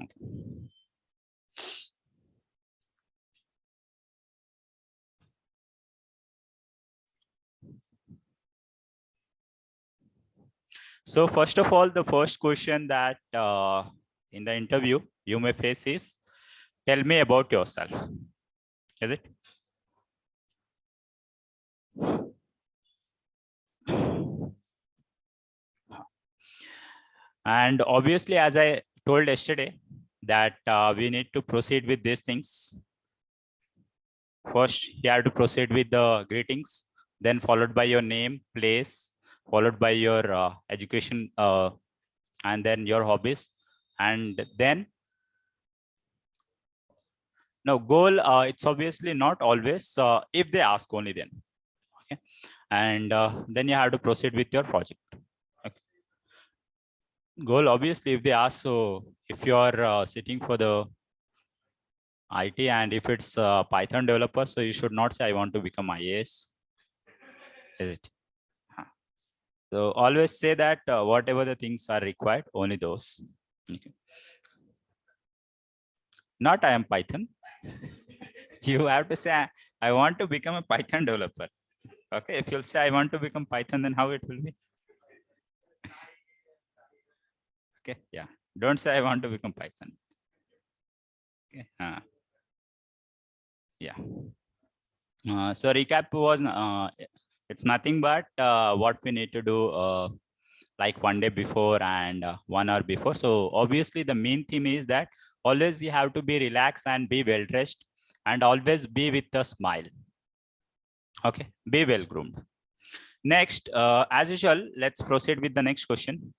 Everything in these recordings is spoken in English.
Okay. So first of all, the first question that in the interview you may face is, tell me about yourself. Is it? And obviously, as I told yesterday, that we need to proceed with these things. First, you have to proceed with the greetings, then followed by your name, place, followed by your education, and then your hobbies. And then, no, goal, it's obviously not always, if they ask only then. Okay. And then you have to proceed with your project. Okay. Goal, obviously, if they ask, so if you are sitting for the IT and if it's a Python developer, so you should not say, I want to become IAS. Is it? Huh. So always say that whatever the things are required, only those. Okay. Not I am Python. You have to say, I want to become a Python developer. Okay. If you'll say, I want to become Python, then how it will be? Okay. Yeah. Don't say, I want to become Python. Okay. Yeah. So recap was, it's nothing but what we need to do like one day before and 1 hour before. So obviously the main theme is that always you have to be relaxed and be well dressed and always be with a smile. Okay, be well groomed. Next, as usual, let's proceed with the next question.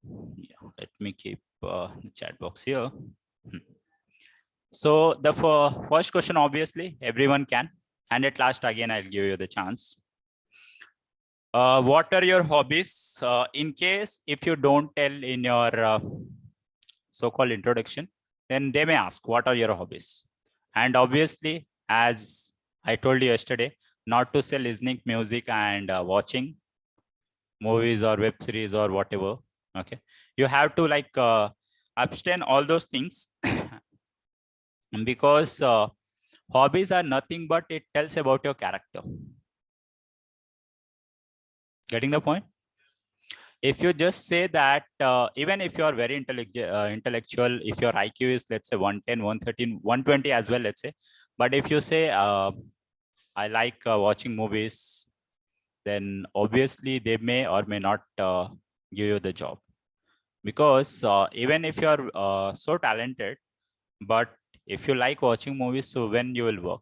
Yeah, let me keep the chat box here. So the first question, obviously, everyone can. And at last, again, I'll give you the chance. What are your hobbies? In case if you don't tell in your so-called introduction, then they may ask, what are your hobbies? And obviously, as I told you yesterday, not to say listening music and watching movies or web series or whatever. Okay, you have to like abstain all those things because hobbies are nothing but it tells about your character. Getting the point? If you just say that even if you are very intellectual, if your IQ is, let's say 110, 113, 120 as well, let's say, but if you say, I like watching movies, then obviously they may or may not give you the job. Because even if you're so talented, but if you like watching movies, so when you will work?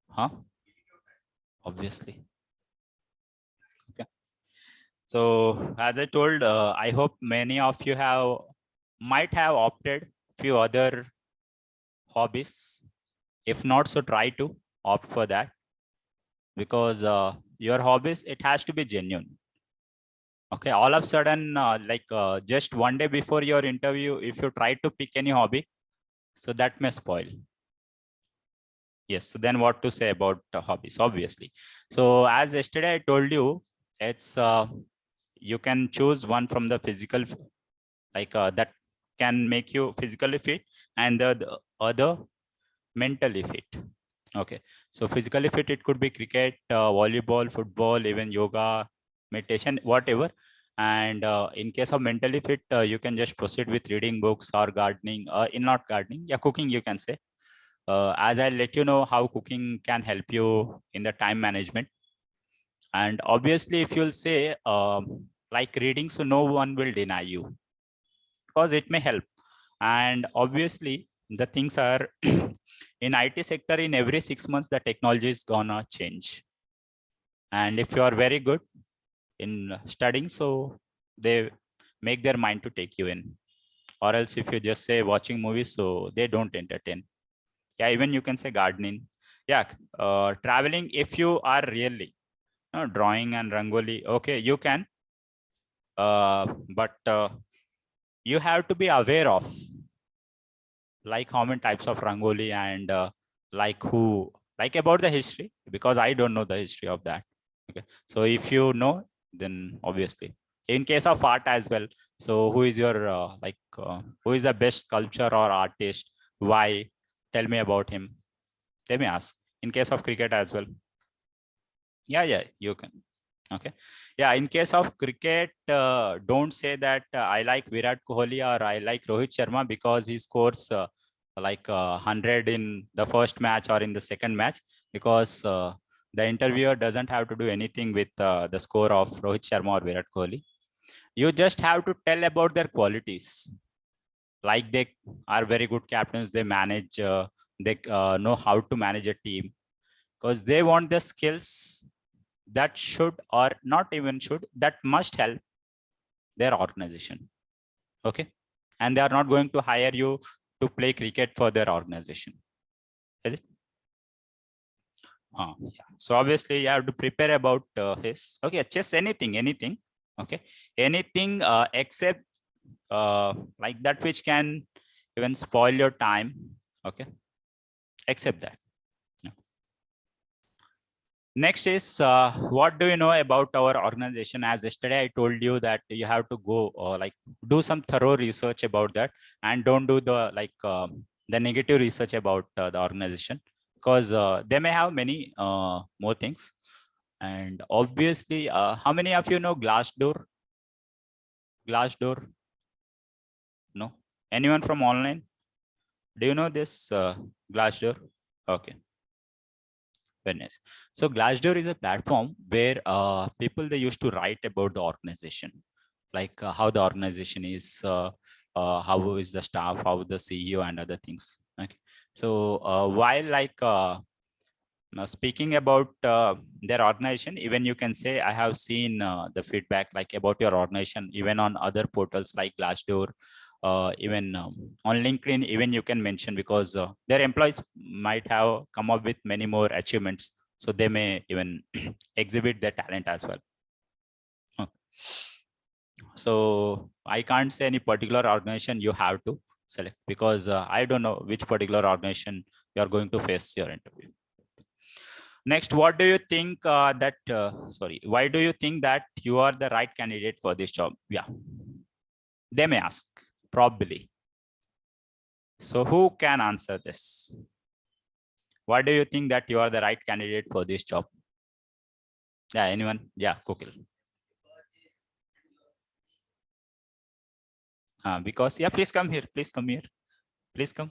Huh? Obviously. Okay. So as I told, I hope many of you might have opted few other hobbies. If not, so try to opt for that, because your hobbies, it has to be genuine. Okay, all of a sudden, just one day before your interview, if you try to pick any hobby, so that may spoil. Yes, so then what to say about hobbies, obviously. So as yesterday I told you, it's you can choose one from the physical, like that can make you physically fit, and the other mentally fit. Okay, so physically fit, it could be cricket, volleyball, football, even yoga, meditation, whatever. And in case of mentally fit, you can just proceed with reading books or gardening, in not gardening, yeah, cooking, you can say. As I'll let you know how cooking can help you in the time management. And obviously, if you'll say like reading, so no one will deny you, because it may help. And obviously, the things are in IT sector, in every 6 months, the technology is gonna change. And if you are very good in studying, so they make their mind to take you in. Or else if you just say watching movies, so they don't entertain. Yeah, even you can say gardening. Yeah, traveling, if you are really drawing and rangoli, okay, you can. But you have to be aware of like how many types of rangoli and like like about the history, because I don't know the history of that. Okay, so if you know, then obviously In case of art as well. So who is your who is the best sculptor or artist? Why? Tell me about him. Let me ask. In case of cricket as well. Yeah, you can. Okay. Yeah, in case of cricket, don't say that I like Virat Kohli or I like Rohit Sharma because he scores 100 in the first match or in the second match, because the interviewer doesn't have to do anything with the score of Rohit Sharma or Virat Kohli. You just have to tell about their qualities. Like they are very good captains, they manage, they know how to manage a team, because they want the skills that should, or not even should, that must help their organization. Okay. And they are not going to hire you to play cricket for their organization. Is it? Yeah. So obviously you have to prepare about his, okay, just anything. Okay. Anything except like that which can even spoil your time. Okay. Except that. Next is what do you know about our organization? As yesterday I told you that you have to go do some thorough research about that, and don't do the negative research about the organization, because they may have many more things. And obviously, how many of you know Glassdoor? Glassdoor? No? Anyone from online? Do you know this Glassdoor? Okay. Very nice. So Glassdoor is a platform where people, they used to write about the organization, like how the organization is, how is the staff, how the CEO and other things. Okay. So while now speaking about their organization, even you can say I have seen the feedback like about your organization, even on other portals like Glassdoor, even on LinkedIn, even you can mention, because their employees might have come up with many more achievements. So they may even exhibit their talent as well. Okay. So I can't say any particular organization you have to select, because I don't know which particular organization you are going to face your interview. Next, what do you think why do you think that you are the right candidate for this job? Yeah, they may ask, probably. So who can answer this? Why do you think that you are the right candidate for this job? Yeah, anyone? Yeah, Kokil. Because, yeah, please come here. Please come here. Please come.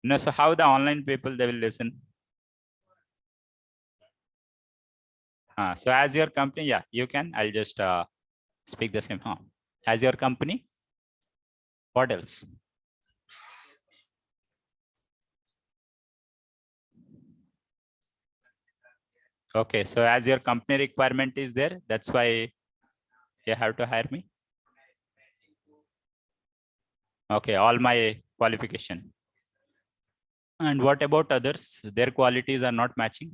No, so how the online people, they will listen? So as your company, yeah, you can. I'll just speak the same. As your company, what else? Okay, so as your company requirement is there, that's why you have to hire me. Okay, all my qualification. And what about others? Their qualities are not matching.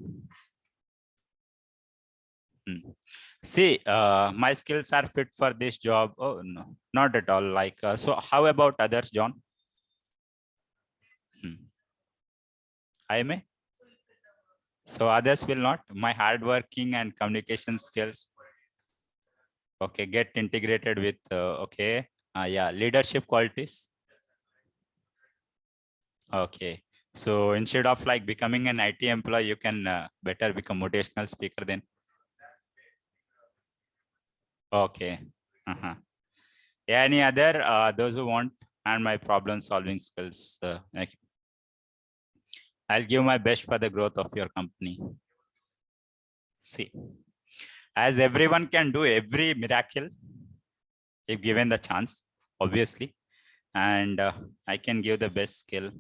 See, my skills are fit for this job. Oh, no, not at all. So how about others, John? I may. So others will not. My hardworking and communication skills. Okay, get integrated with, okay. Yeah, leadership qualities. Okay. So instead of like becoming an IT employee, you can better become motivational speaker then. Okay. Yeah, any other those who want, and my problem solving skills. I'll give my best for the growth of your company. See, as everyone can do every miracle if given the chance, obviously, and I can give the best skill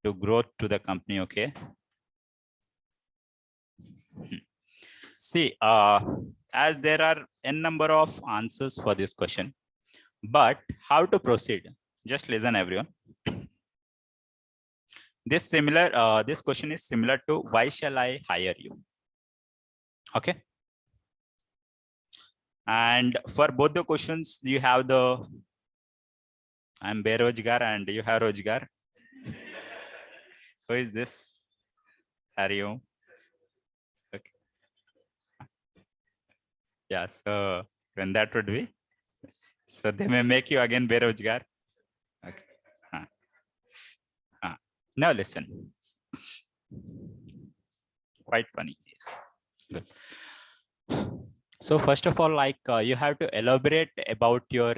to growth to the company. Okay. See, as there are n number of answers for this question, but how to proceed? Just listen, everyone. This question is similar to why shall I hire you? Okay. And for both the questions, you have the I'm Berojgar and you have Rojgar. Who is this? Hariom. Okay. Yeah. So When that would be. So they may make you again berojgar. Okay. Now listen. Quite funny. Yes. Good. So first of all, like you have to elaborate about your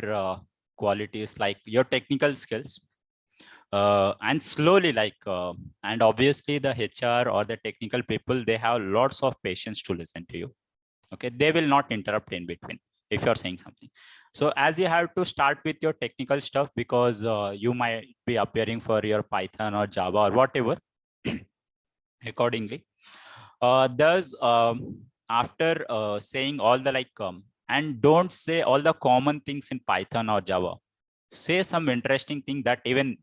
qualities, like your technical skills, and slowly, and obviously the HR or the technical people, they have lots of patience to listen to you. Okay, they will not interrupt in between if you're saying something. So as you have to start with your technical stuff, because you might be appearing for your Python or Java or whatever accordingly. Thus, after saying all the and don't say all the common things in Python or Java. Say some interesting thing that even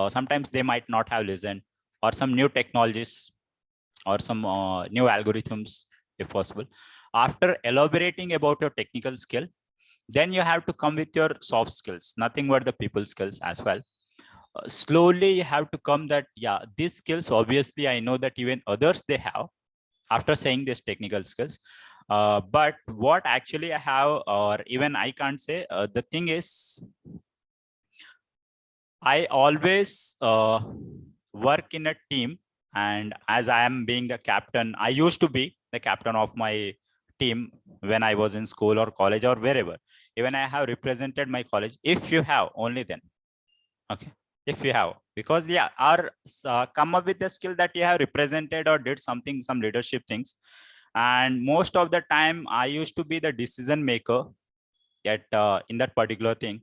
sometimes they might not have listened, or some new technologies, or some new algorithms, if possible. After elaborating about your technical skill, then you have to come with your soft skills, nothing but the people skills as well. Slowly you have to come that, yeah, these skills, obviously, I know that even others they have, after saying these technical skills. But what actually I have, or even I can't say, the thing is, I always work in a team. And as I am being the captain, I used to be the captain of my team when I was in school or college or wherever. Even I have represented my college. If you have, only then. Okay. If you have, because yeah, or come up with the skill that you have represented or did something, some leadership things. And most of the time, I used to be the decision maker at in that particular thing.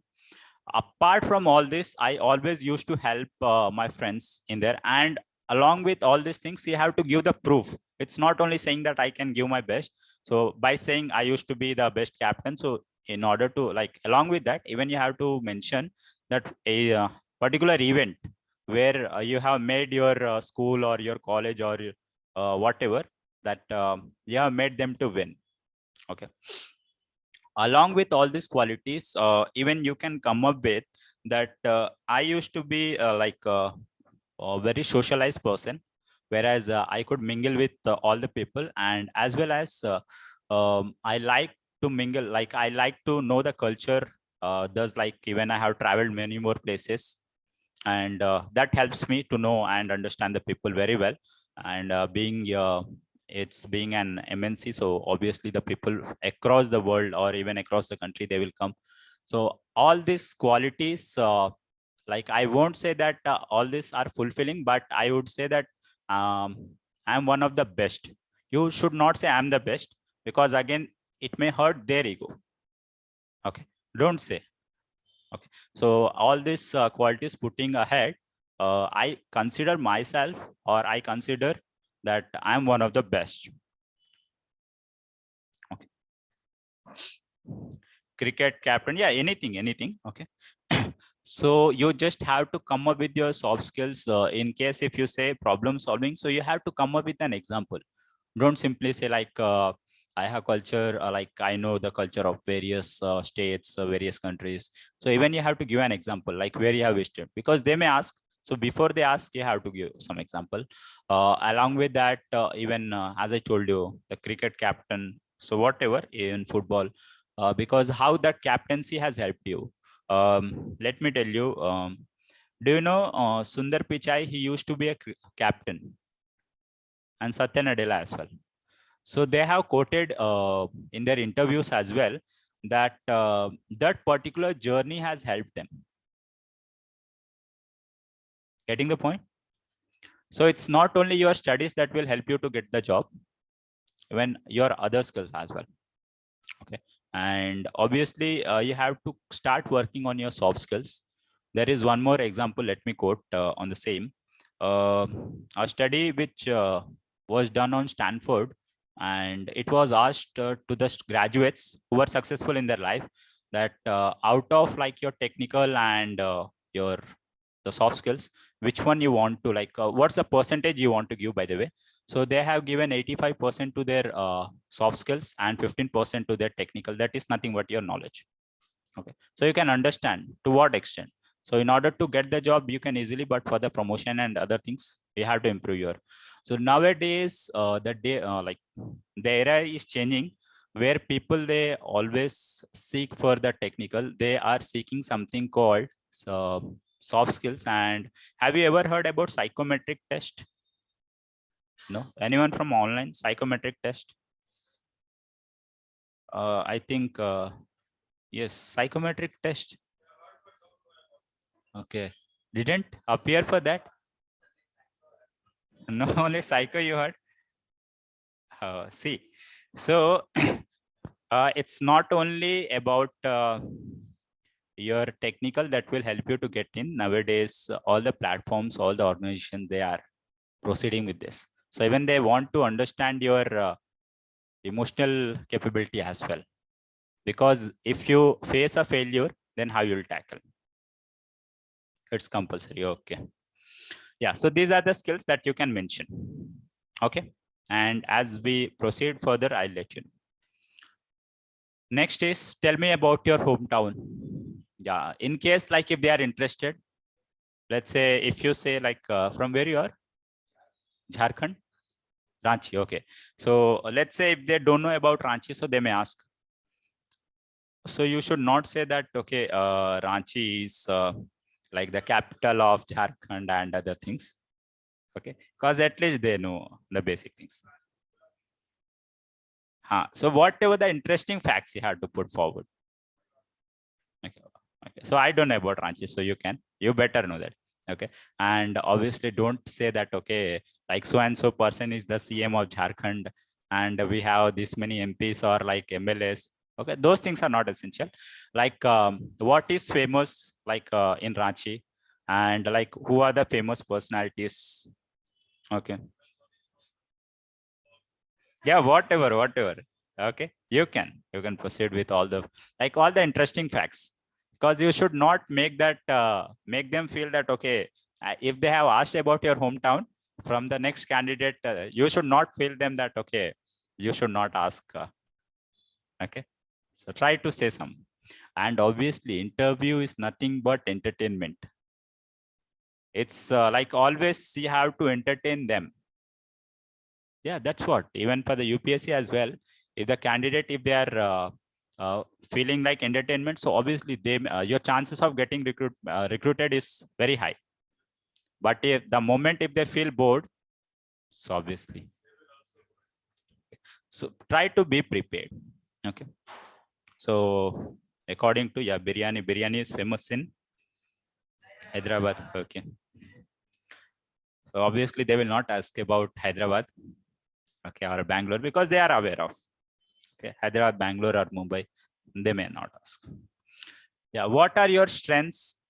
Apart from all this, I always used to help my friends in there. And along with all these things, you have to give the proof. It's not only saying that I can give my best. So by saying I used to be the best captain, so in order to, like, along with that, even you have to mention that a particular event where you have made your school or your college or whatever, that you have made them to win. Okay. Along with all these qualities, even you can come up with that I used to be a very socialized person, whereas I could mingle with all the people, and as well as I like to mingle, like I like to know the culture. Thus, like, even I have traveled many more places, and that helps me to know and understand the people very well. And it's being an MNC, so obviously the people across the world or even across the country, they will come. So all these qualities, like, I won't say that all these are fulfilling, but I would say that um, I'm one of the best. You should not say I'm the best, because again, it may hurt their ego. Okay, don't say. Okay, so all these qualities putting ahead, I consider myself, or I consider that I'm one of the best. Okay. Cricket captain, yeah, anything. Okay. So you just have to come up with your soft skills. In case if you say problem solving, so you have to come up with an example. Don't simply say like I have culture, like I know the culture of various states, various countries. So even you have to give an example, like where you have visited, because they may ask. So before they ask, you have to give some example. Along with that, even as I told you, the cricket captain, so whatever in football, because how that captaincy has helped you. Let me tell you, do you know Sundar Pichai? He used to be a captain, and Satya Nadella as well. So they have quoted in their interviews as well that that particular journey has helped them. Getting the point? So it's not only your studies that will help you to get the job, even your other skills as well. Okay. And obviously, you have to start working on your soft skills. There is one more example. Let me quote on the same. A study which was done on Stanford, and it was asked to the graduates who were successful in their life that out of like your technical and your the soft skills, which one you want to like, what's the percentage you want to give, by the way. So they have given 85% to their soft skills and 15% to their technical. That is nothing but your knowledge. Okay, so you can understand to what extent. So in order to get the job, you can easily, but for the promotion and other things, you have to improve your. So nowadays, the day, like the era is changing. where people, they always seek for the technical, they are seeking something called soft skills. And have you ever heard about psychometric test? No, anyone from online psychometric test? I think yes, psychometric test. Okay, didn't appear for that. No, only psycho you heard. See, so it's not only about your technical that will help you to get in. Nowadays, all the platforms, all the organizations, they are proceeding with this. So even they want to understand your emotional capability as well. Because if you face a failure, then how you'll tackle? It's compulsory. Okay. Yeah. So these are the skills that you can mention. Okay. And as we proceed further, I'll let you know. Next is, tell me about your hometown. Yeah. In case, like, if they are interested, let's say if you say like from where you are, Jharkhand, Ranchi. Okay. So let's say if they don't know about Ranchi, so they may ask. So you should not say that, okay, Ranchi is like the capital of Jharkhand and other things. Okay. Because at least they know the basic things. So whatever the interesting facts you have to put forward. Okay. Okay. So I don't know about Ranchi, so you better know that. Okay. And obviously don't say that, okay, like so and so person is the CM of Jharkhand and we have this many MPs or like MLAs. Okay. Those things are not essential. Like what is famous like in Ranchi, and like who are the famous personalities. Okay. Yeah, whatever. Okay. You can proceed with all the interesting facts, because you should not make that make them feel that, okay, if they have asked about your hometown from the next candidate, you should not feel them that, okay, you should not ask. Okay. So try to say some. And obviously interview is nothing but entertainment. It's like always you have to entertain them. Yeah, that's what, even for the UPSC as well, if the candidate, if they are feeling like entertainment, so obviously they your chances of getting recruited is very high. But if the moment if they feel bored, so obviously, so try to be prepared. Okay. So according to, yeah, biryani is famous in Hyderabad. Okay. So obviously they will not ask about Hyderabad, okay, or Bangalore, because they are aware of, okay, Hyderabad, Bangalore, or Mumbai, they may not ask. Yeah, what are your strengths?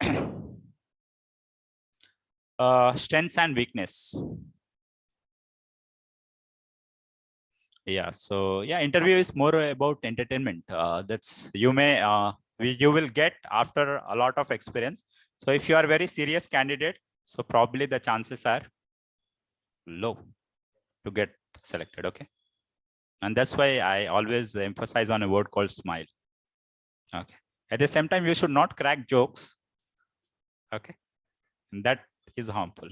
Strengths and weakness. Yeah, so yeah, interview is more about entertainment. That's you will get after a lot of experience. So if you are very serious candidate, so probably the chances are low to get selected. Okay. And that's why I always emphasize on a word called smile. Okay. At the same time, you should not crack jokes. Okay. And that is harmful.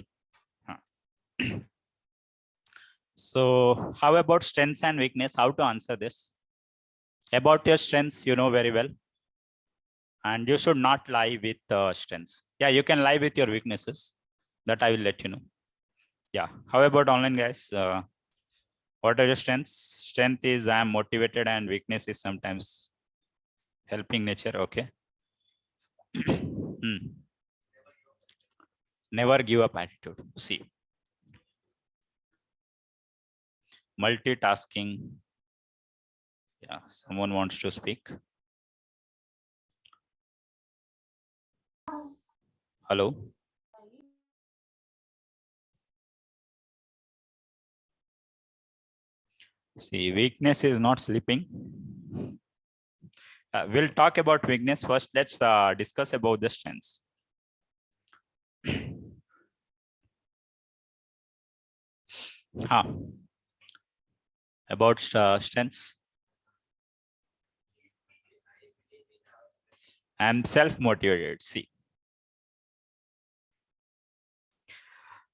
So how about strengths and weakness? How to answer this? About your strengths, you know very well. And you should not lie with strengths. Yeah, you can lie with your weaknesses. That I will let you know. Yeah. How about online, guys? What are your strengths? Strength is I am motivated, and weakness is sometimes helping nature. Okay. Never give up attitude. See. Multitasking. Yeah, someone wants to speak. Hello. See, weakness is not sleeping. We'll talk about weakness first. Let's discuss about the strengths. About strengths. I'm self-motivated. See,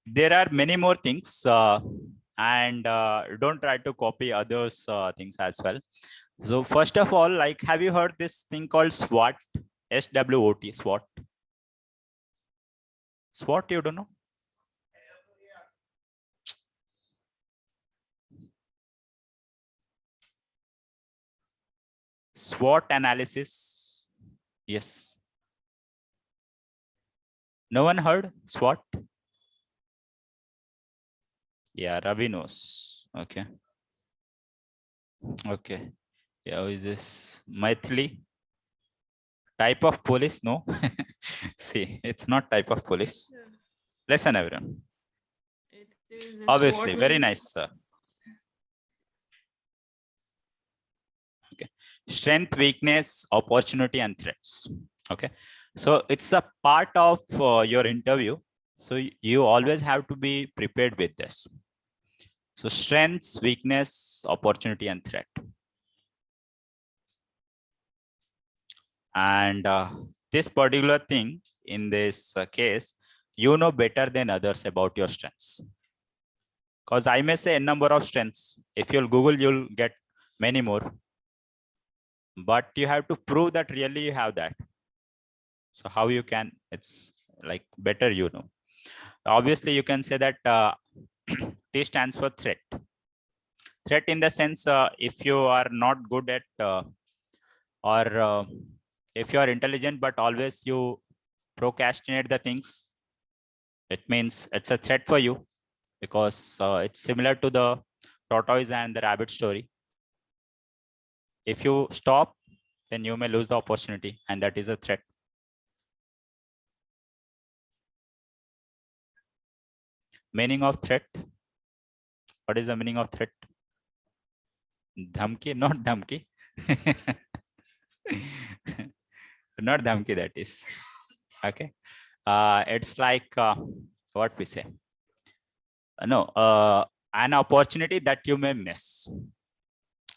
there are many more things, and don't try to copy others' things as well. So first of all, like, have you heard this thing called SWOT? SWOT, SWOT. SWOT, you don't know? SWOT analysis. Yes. No one heard SWOT? Yeah, Ravi knows. Okay. Okay. Yeah, who is this? Maithili? Type of police? No. See, it's not type of police. Yeah. Listen, everyone. It is a Obviously, SWOT very means nice, sir. Okay. Strength, weakness, opportunity, and threats. Okay. So it's a part of your interview. So you always have to be prepared with this. So strengths, weakness, opportunity, and threat. And this particular thing in this case, you know better than others about your strengths. Because I may say a number of strengths. If you'll Google, you'll get many more. But you have to prove that really you have that. So how you can, it's like better, you know. Obviously, you can say that T stands for threat. Threat in the sense, if you are not good at or if you are intelligent, but always you procrastinate the things, it means it's a threat for you, because it's similar to the tortoise and the rabbit story. If you stop, then you may lose the opportunity, and that is a threat. Meaning of threat. What is the meaning of threat? Dhamki, not dhamki. Not dhamki, that is. Okay. It's like what we say. No, an opportunity that you may miss.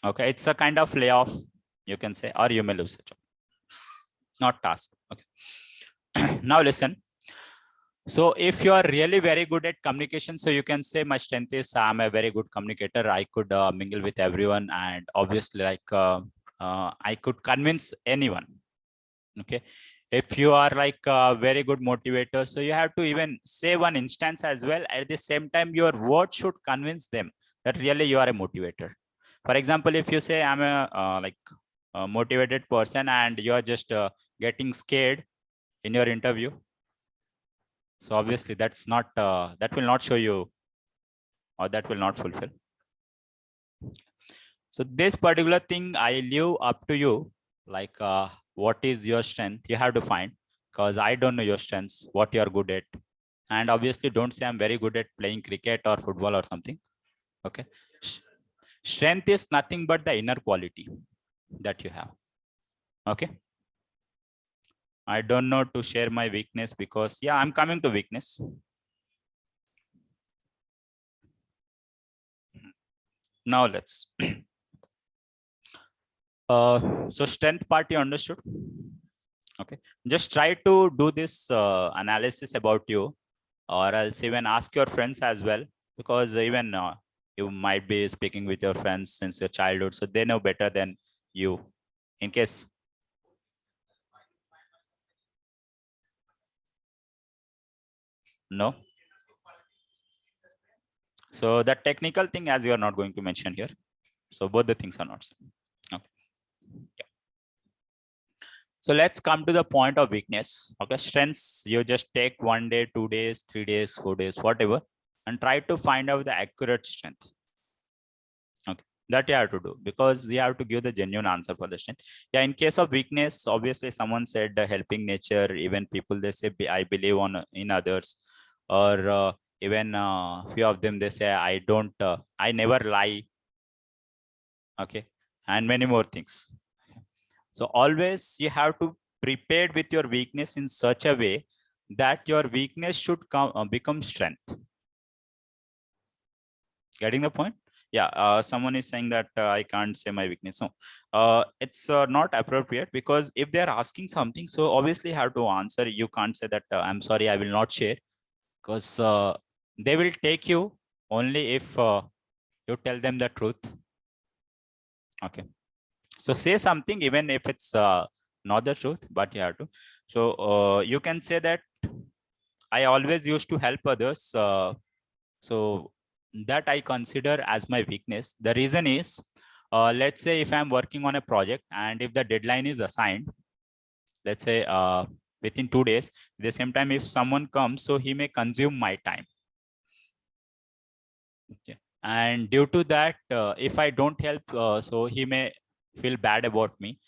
Okay, it's a kind of layoff, you can say, or you may lose a job. Not task. Okay. Now listen. So if you are really very good at communication, so you can say my strength is I'm a very good communicator. I could mingle with everyone, and obviously like I could convince anyone. Okay. If you are like a very good motivator, so you have to even say one instance as well. At the same time, your word should convince them that really you are a motivator. For example, if you say I'm a like a motivated person and you are just getting scared in your interview, so obviously that's not that will not show you, or that will not fulfill. So this particular thing I leave up to you, like what is your strength, you have to find, because I don't know your strengths, what you are good at. And obviously don't say I'm very good at playing cricket or football or something. Okay. Strength is nothing but the inner quality that you have. Okay. I don't know to share my weakness, because yeah, I'm coming to weakness. Now let's so strength part you understood. Okay, just try to do this analysis about you, or else even ask your friends as well, because even you might be speaking with your friends since your childhood, so they know better than you. In case no, so that technical thing, as you are not going to mention here, so both the things are not same. Okay. Yeah. So let's come to the point of weakness. Okay, strengths, you just take 1 day, 2 days, 3 days, 4 days, whatever, and try to find out the accurate strength. Okay, that you have to do, because you have to give the genuine answer for the strength. Yeah, in case of weakness, obviously someone said helping nature, even people they say I believe on in others, or even few of them they say I don't I never lie. Okay, and many more things. So always you have to prepare with your weakness in such a way that your weakness should come become strength. Getting the point? Yeah, someone is saying that I can't say my weakness. No, it's not appropriate, because if they're asking something, so obviously you have to answer. You can't say that I'm sorry, I will not share, because they will take you only if you tell them the truth. Okay. So say something, even if it's not the truth, but you have to. So you can say that I always used to help others. So that I consider as my weakness. The reason is, let's say if I'm working on a project and if the deadline is assigned, let's say within 2 days, at the same time, if someone comes, so he may consume my time. Okay. And due to that, if I don't help, so he may feel bad about me.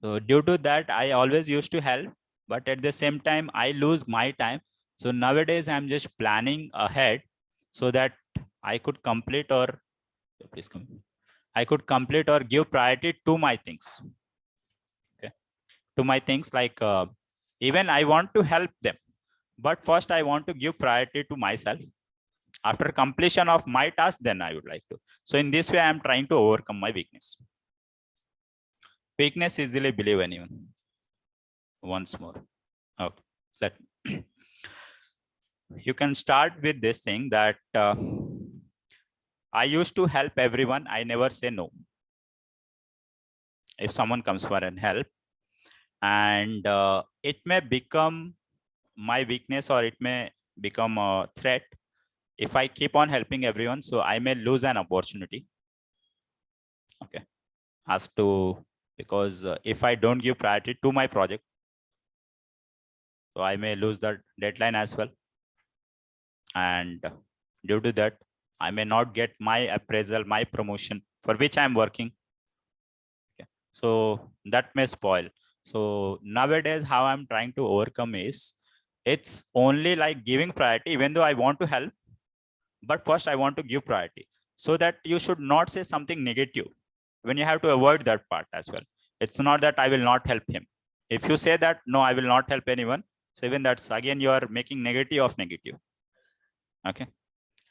So due to that, I always used to help, but at the same time, I lose my time. So nowadays, I'm just planning ahead so that I could complete or please come. I could complete or give priority to my things. Okay, to my things like even I want to help them, but first I want to give priority to myself. After completion of my task, then I would like to. So in this way, I am trying to overcome my weakness. Weakness easily believe anyone. Once more. Okay. Let you can start with this thing that I used to help everyone. I never say no. If someone comes for an help, and it may become my weakness or it may become a threat if I keep on helping everyone. So I may lose an opportunity. Okay. As to, because if I don't give priority to my project, so I may lose the deadline as well. And due to that, I may not get my appraisal, my promotion for which I'm working. Okay. So that may spoil. So nowadays, how I'm trying to overcome is, it's only like giving priority, even though I want to help, but first I want to give priority, so that you should not say something negative when you have to avoid that part as well. It's not that I will not help him. If you say that, no, I will not help anyone. So even that's again, you are making negative of negative. Okay.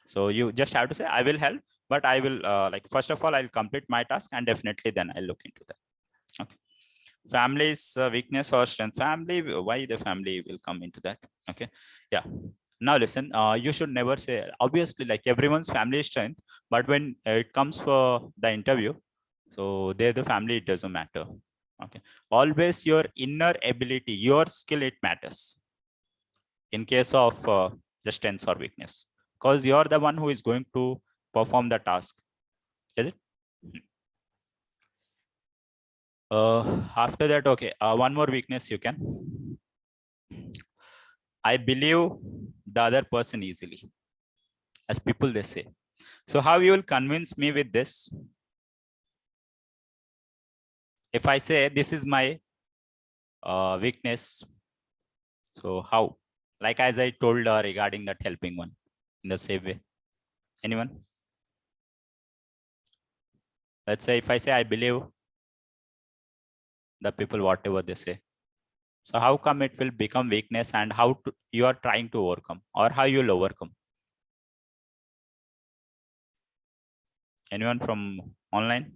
So you just have to say, I will help, but I will like, first of all, I'll complete my task and definitely then I'll look into that. Okay. Family's weakness or strength. Family, why the family will come into that. Okay. Yeah. Now listen, you should never say, obviously, like everyone's family is strength, but when it comes for the interview, so there the family, it doesn't matter. Okay. Always your inner ability, your skill, it matters in case of the strengths or weakness, because you're the one who is going to perform the task. Is it? After that, okay, one more weakness you can. I believe the other person easily, as people they say. So how you will convince me with this? If I say this is my weakness, so how? Like as I told regarding that helping one, in the same way. Anyone? Let's say if I say I believe the people whatever they say. So how come it will become weakness, and how you are trying to overcome, or how you'll overcome? Anyone from online?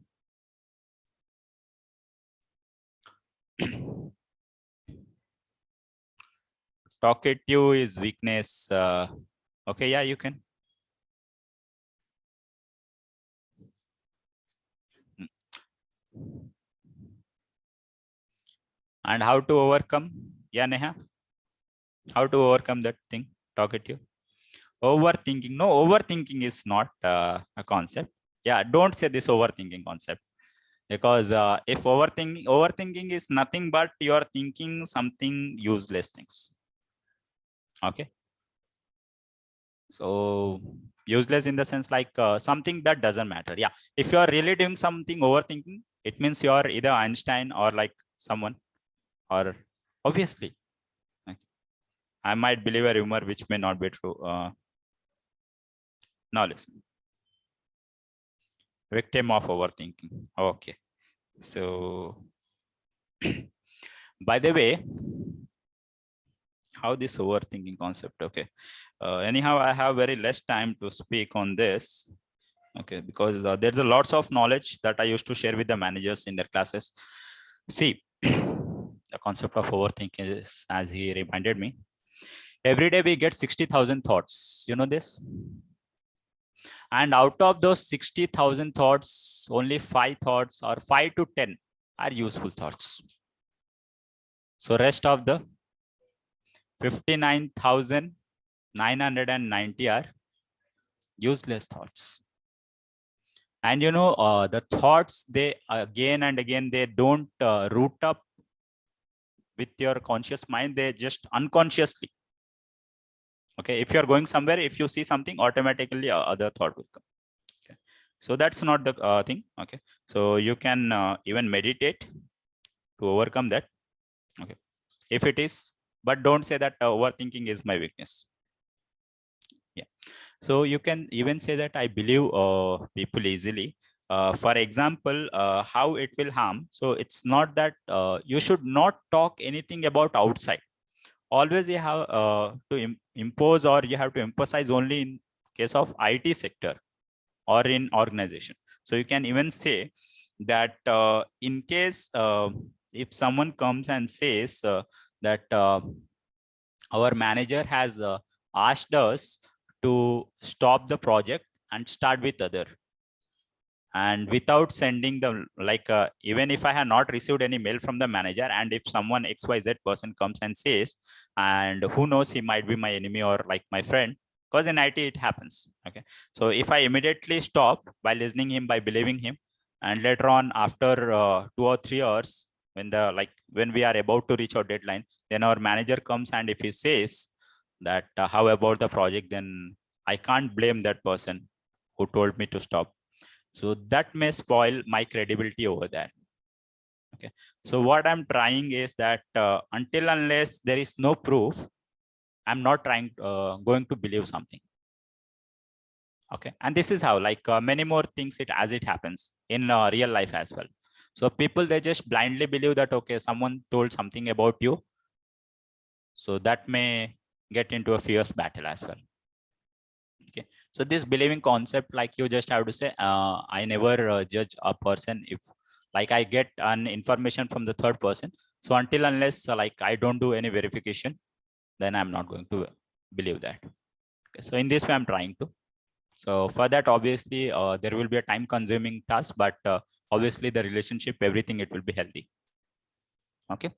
Talkative is weakness. Okay, yeah, you can. And how to overcome? Yeah, Neha. How to overcome that thing? Talkative. Overthinking. No, overthinking is not a concept. Yeah, don't say this overthinking concept, because if overthinking is nothing but you are thinking something useless things. Okay. So useless in the sense like something that doesn't matter. Yeah. If you are really doing something overthinking, it means you are either Einstein or like someone, or obviously. Like, I might believe a rumor which may not be true. Now listen. Victim of overthinking. Okay. So by the way, how this overthinking concept? Okay. Anyhow, I have very less time to speak on this. Okay, because there's a lots of knowledge that I used to share with the managers in their classes. See, the concept of overthinking is, as he reminded me, every day we get 60,000 thoughts. You know this? And out of those 60,000 thoughts, only 5 thoughts or 5 to 10 are useful thoughts. So rest of the 59,990 are useless thoughts. And the thoughts, they again and again, they don't root up with your conscious mind, they just unconsciously. Okay, if you're going somewhere, if you see something, automatically other thought will come. Okay, so that's not the thing. Okay, so you can even meditate to overcome that. Okay, if it is, but don't say that overthinking is my weakness. Yeah, so you can even say that I believe people easily. For example, how it will harm. So it's not that you should not talk anything about outside. Always you have to impose, or you have to emphasize only in case of IT sector or in organization. So you can even say that in case if someone comes and says that our manager has asked us to stop the project and start with other, and without sending the, like even if I have not received any mail from the manager, and if someone XYZ person comes and says, and who knows, he might be my enemy or like my friend, because in IT it happens. Okay, so if I immediately stop by listening him, by believing him, and later on after 2 or 3 hours, when we are about to reach our deadline, then our manager comes, and if he says that how about the project, then I can't blame that person who told me to stop. So that may spoil my credibility over there. Okay, so what I'm trying is that until unless there is no proof, I'm not going to believe something. Okay, and this is how, like many more things as it happens in real life as well. So people, they just blindly believe that, okay, someone told something about you, so that may get into a fierce battle as well. Okay, so this believing concept, like you just have to say, I never judge a person if like I get an information from the third person. So until unless like I don't do any verification, then I'm not going to believe that. Okay, so in this way I'm trying to. So for that, obviously there will be a time consuming task, but obviously the relationship, everything, it will be healthy. Okay,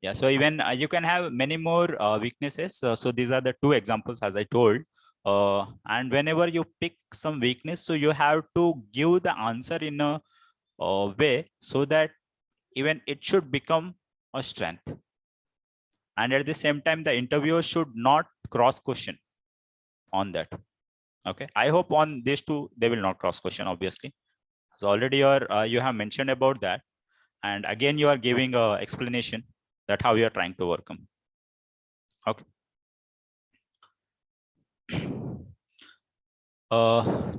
yeah, so even you can have many more weaknesses. So these are the two examples as I told. And whenever you pick some weakness, so you have to give the answer in a way so that even it should become a strength. And at the same time, the interviewer should not cross question on that. Okay, I hope on these two, they will not cross question, obviously. So already you have mentioned about that. And again, you are giving a explanation that how you are trying to overcome. Okay.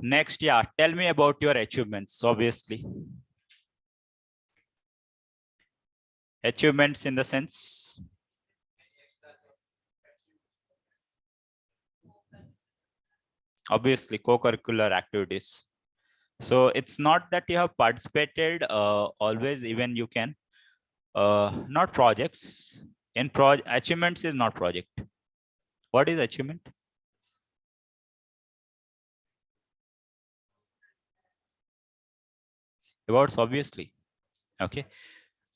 Next, yeah, tell me about your achievements, obviously. Achievements in the sense? Obviously, co-curricular activities. So it's not that you have participated always, even you can, not projects. In achievements is not project. What is achievement? Awards, obviously. Okay,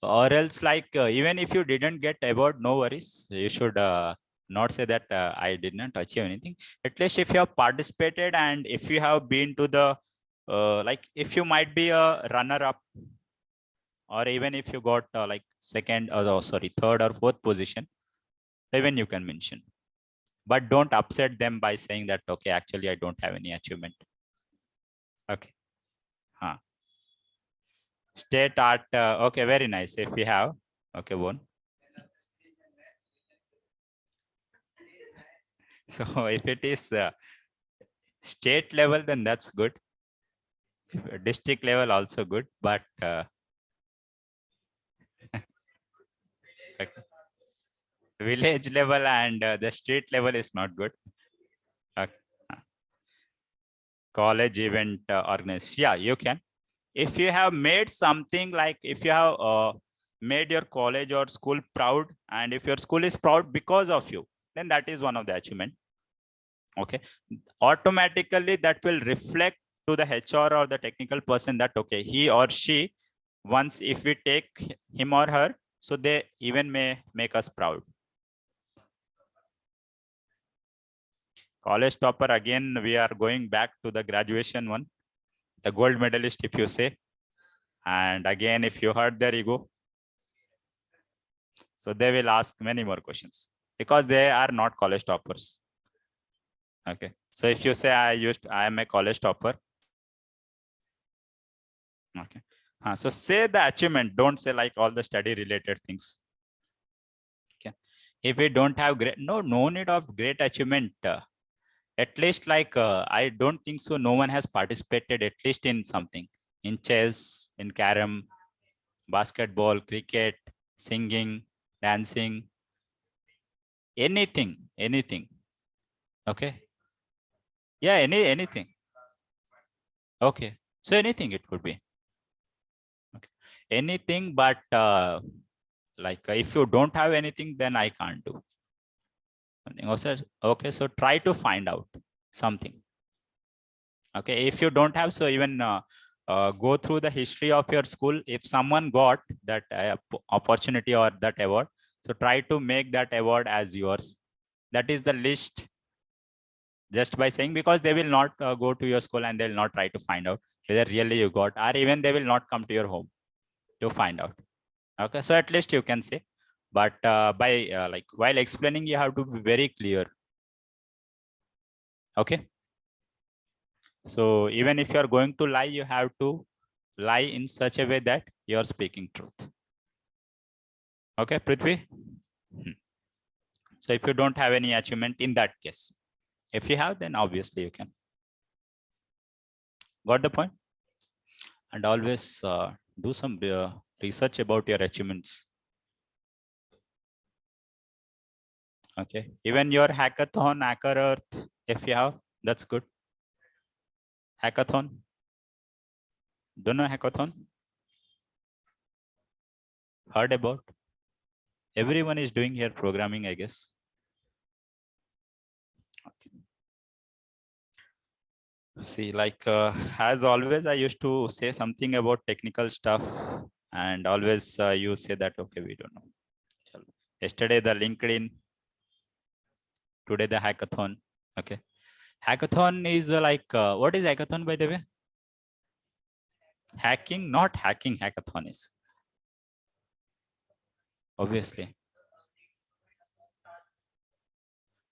or else like even if you didn't get award, no worries, you should not say that I did not achieve anything. At least if you have participated, and if you have been to the like if you might be a runner up, or even if you got like second, or sorry, third or fourth position, even you can mention. But don't upset them by saying that, okay, actually I don't have any achievement. Okay, state art, okay, very nice. If you have, okay, one. So if it is state level, then that's good. District level also good, but village level and the state level is not good. Okay. College event organized, yeah, you can. If you have made something, like if you have made your college or school proud, and if your school is proud because of you, then that is one of the achievement. Okay, automatically that will reflect to the HR or the technical person that, okay, he or she once if we take him or her, so they even may make us proud. College topper, again, we are going back to the graduation one, the gold medalist, if you say. And again, if you hurt their ego, so they will ask many more questions because they are not college toppers. Okay. So if you say I am a college topper. Okay. So say the achievement, don't say like all the study related things. Okay. If we don't have great, no need of great achievement. At least like, I don't think so. No one has participated at least in something, in chess, in carom, basketball, cricket, singing, dancing, anything. Okay. Yeah, anything. Okay. So anything it could be. Okay. Anything, but like if you don't have anything, then I can't do. Okay, so try to find out something. Okay, if you don't have, so even go through the history of your school. If someone got that opportunity or that award, so try to make that award as yours. That is the list, just by saying, because they will not go to your school and they will not try to find out whether really you got, or even they will not come to your home to find out. Okay, so at least you can say, but by like while explaining, you have to be very clear. Okay. So even if you are going to lie, you have to lie in such a way that you are speaking truth. Okay, Prithvi? So if you don't have any achievement in that case, if you have, then obviously you can. Got the point? And always do some research about your achievements. Okay, even your hackathon, Hacker Earth, if you have, that's good. Hackathon. Don't know hackathon? Heard about? Everyone is doing here programming, I guess. Okay. See, like as always, I used to say something about technical stuff, and always you say that, okay, we don't know. Yesterday, the LinkedIn, today, the hackathon. Okay. Hackathon is like, what is hackathon, by the way? Hacking, not hacking, hackathon is. Obviously.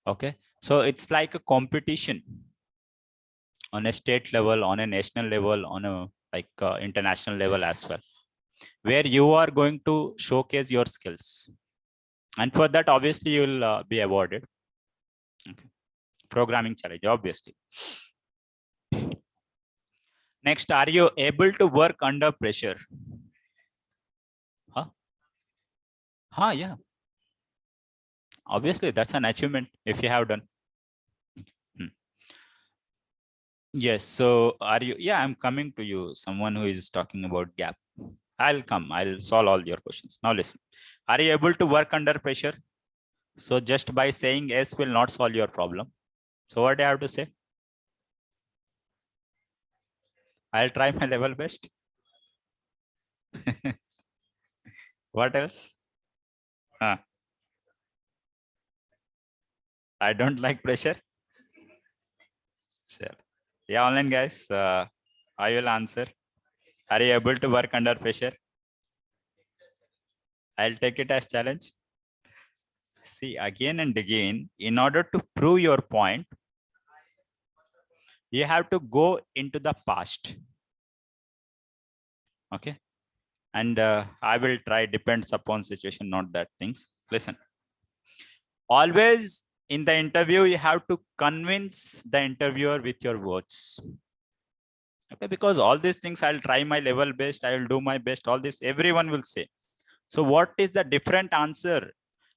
Okay. So it's like a competition on a state level, on a national level, on a like international level as well, where you are going to showcase your skills. And for that, obviously, you will be awarded. Okay. Programming challenge, obviously. Next, are you able to work under pressure? Yeah. Obviously, that's an achievement if you have done. Yes. So are you? Yeah, I'm coming to you. Someone who is talking about gap. I'll come. I'll solve all your questions. Now listen. Are you able to work under pressure? So just by saying yes will not solve your problem. So what do I have to say? I'll try my level best. What else? I don't like pressure. Sure. Yeah, online guys, I will answer. Are you able to work under pressure? I'll take it as challenge. See, again and again, in order to prove your point, you have to go into the past. Okay. And I will try, depends upon situation, not that things. Listen, always in the interview, you have to convince the interviewer with your words. Okay, because all these things, I'll try my level best, I will do my best, all this, everyone will say. So what is the different answer?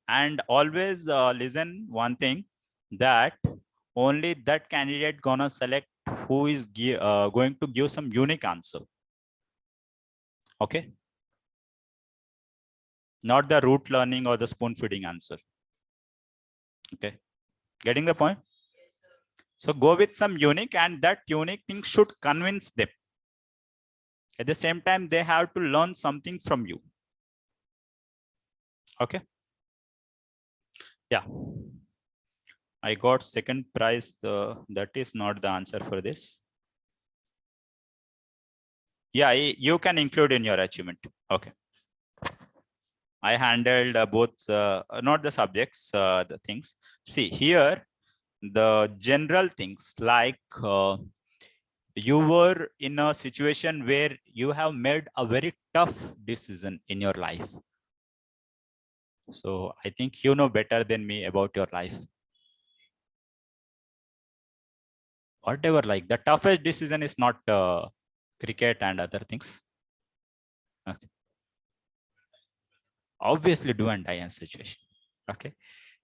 And always listen one thing, that only that candidate gonna select who is going to give some unique answer. Okay. Not the rote learning or the spoon feeding answer. Okay. Getting the point? So go with some unique, and that unique thing should convince them. At the same time, they have to learn something from you. Okay. Yeah. I got second prize. That is not the answer for this. Yeah, you can include in your achievement. Okay. I handled both, not the subjects, the things. See here, the general things like you were in a situation where you have made a very tough decision in your life. So I think you know better than me about your life. Whatever, like the toughest decision is not cricket and other things. Okay. Obviously do and die in situation. Okay.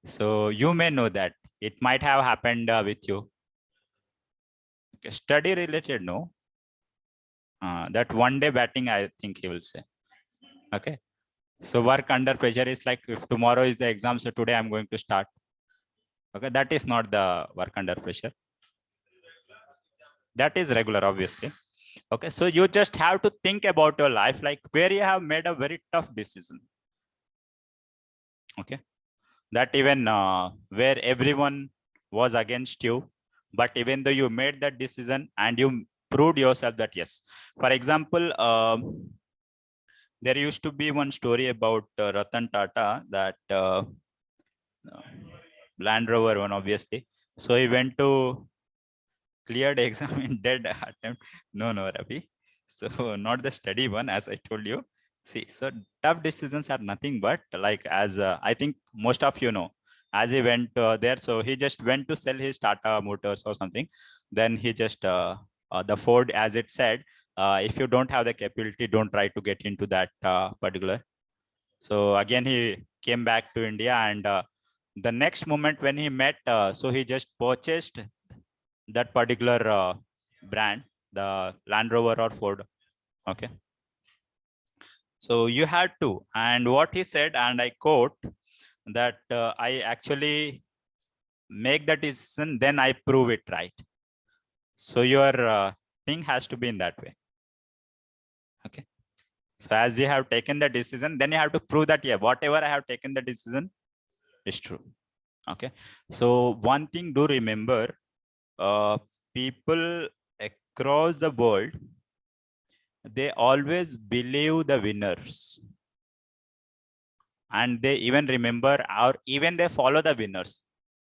So you may know that it might have happened with you. Okay. Study related, no. That one day batting, I think he will say. Okay. So work under pressure is like if tomorrow is the exam, so today I'm going to start. Okay. That is not the work under pressure. That is regular, obviously. Okay. So you just have to think about your life, like where you have made a very tough decision. Okay. That even where everyone was against you, but even though you made that decision and you proved yourself that yes. For example, there used to be one story about Ratan Tata, that Land Rover one, obviously. So he went to cleared exam in dead attempt. No, Ravi. So not the study one, as I told you. See, so tough decisions are nothing but like, as I think most of you know, as he went there, so he just went to sell his Tata Motors or something. Then he just the Ford, as it said, if you don't have the capability, don't try to get into that particular. So again, he came back to India, and the next moment when he met, so he just purchased that particular brand, the Land Rover or Ford. Okay. So you had to, and what he said, and I quote, that I actually make the decision, then I prove it right. So your thing has to be in that way. Okay. So as you have taken the decision, then you have to prove that, yeah, whatever I have taken the decision is true. Okay. So one thing do remember, people across the world, they always believe the winners, and they even remember, or even they follow the winners.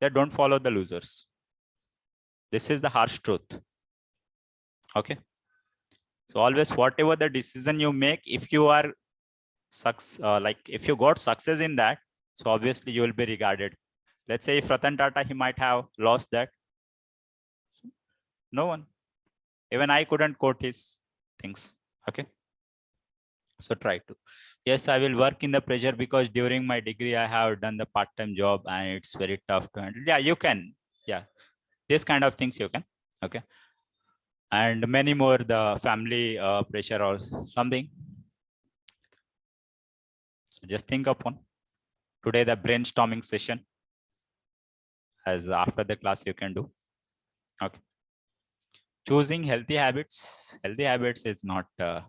They don't follow the losers. This is the harsh truth. Okay. So always, whatever the decision you make, if you are like if you got success in that, so obviously you will be regarded. Let's say if Ratan Tata, he might have lost that. No one. Even I couldn't quote his things. Okay. So try to. Yes, I will work in the pressure because during my degree, I have done the part-time job and it's very tough to handle. Yeah, you can. Yeah. This kind of things you can. Okay. And many more, the family pressure or something. So just think upon. Today, the brainstorming session, as after the class you can do. Okay. Choosing healthy habits. Healthy habits is not okay.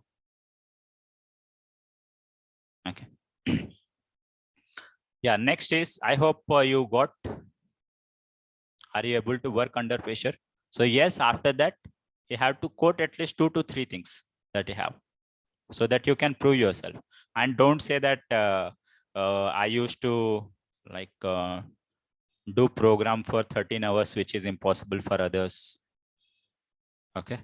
Yeah, next is, I hope you got, are you able to work under pressure? So yes, after that, you have to quote at least 2 to 3 things that you have, so that you can prove yourself. And don't say that I used to like do program for 13 hours, which is impossible for others. Okay.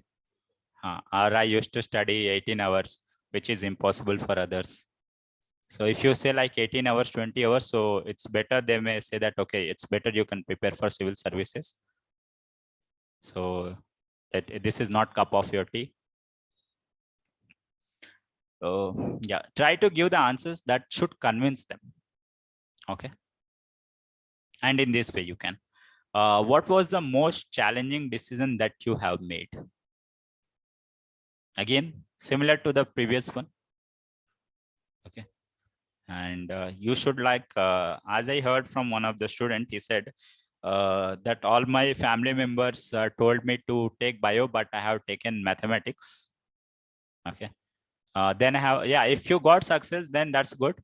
Or I used to study 18 hours, which is impossible for others. So if you say like 18 hours, 20 hours, so it's better, they may say that, okay, it's better you can prepare for civil services. So that this is not cup of your tea. So yeah, try to give the answers that should convince them. Okay. And in this way you can. What was the most challenging decision that you have made? Again, similar to the previous one. Okay. And you should like, as I heard from one of the student, he said that all my family members told me to take bio, but I have taken mathematics. Okay. Then if you got success, then that's good.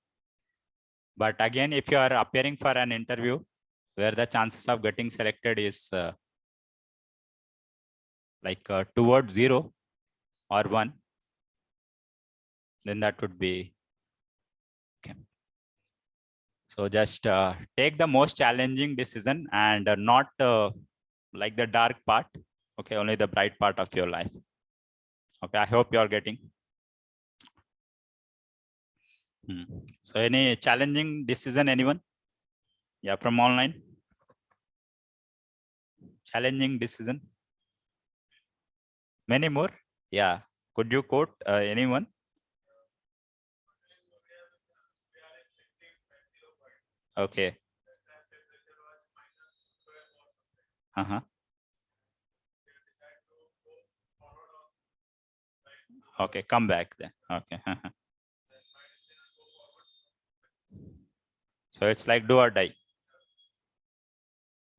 But again, if you are appearing for an interview where the chances of getting selected is towards 0 or 1, then that would be okay. So just take the most challenging decision and not like the dark part. Okay, only the bright part of your life. Okay, I hope you are getting. So any challenging decision, anyone? Yeah, from online. Challenging decision. Many more. Yeah. Could you quote anyone? Okay. Okay, come back then. Okay. So it's like do or die.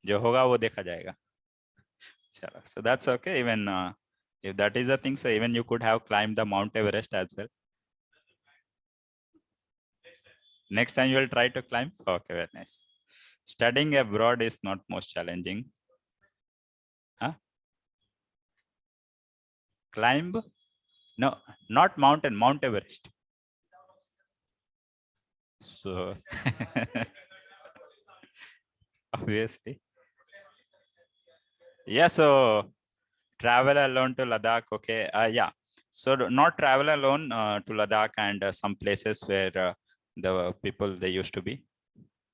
जो होगा वो देखा जाएगा. So that's okay. Even if that is a thing, so even you could have climbed the Mount Everest as well. Next time you will try to climb. Okay, very nice. Studying abroad is not most challenging. Huh? Climb? No, not mountain, Mount Everest. So obviously. Yeah, so travel alone to Ladakh. Okay. Yeah. So not travel alone to Ladakh and some places where the people they used to be,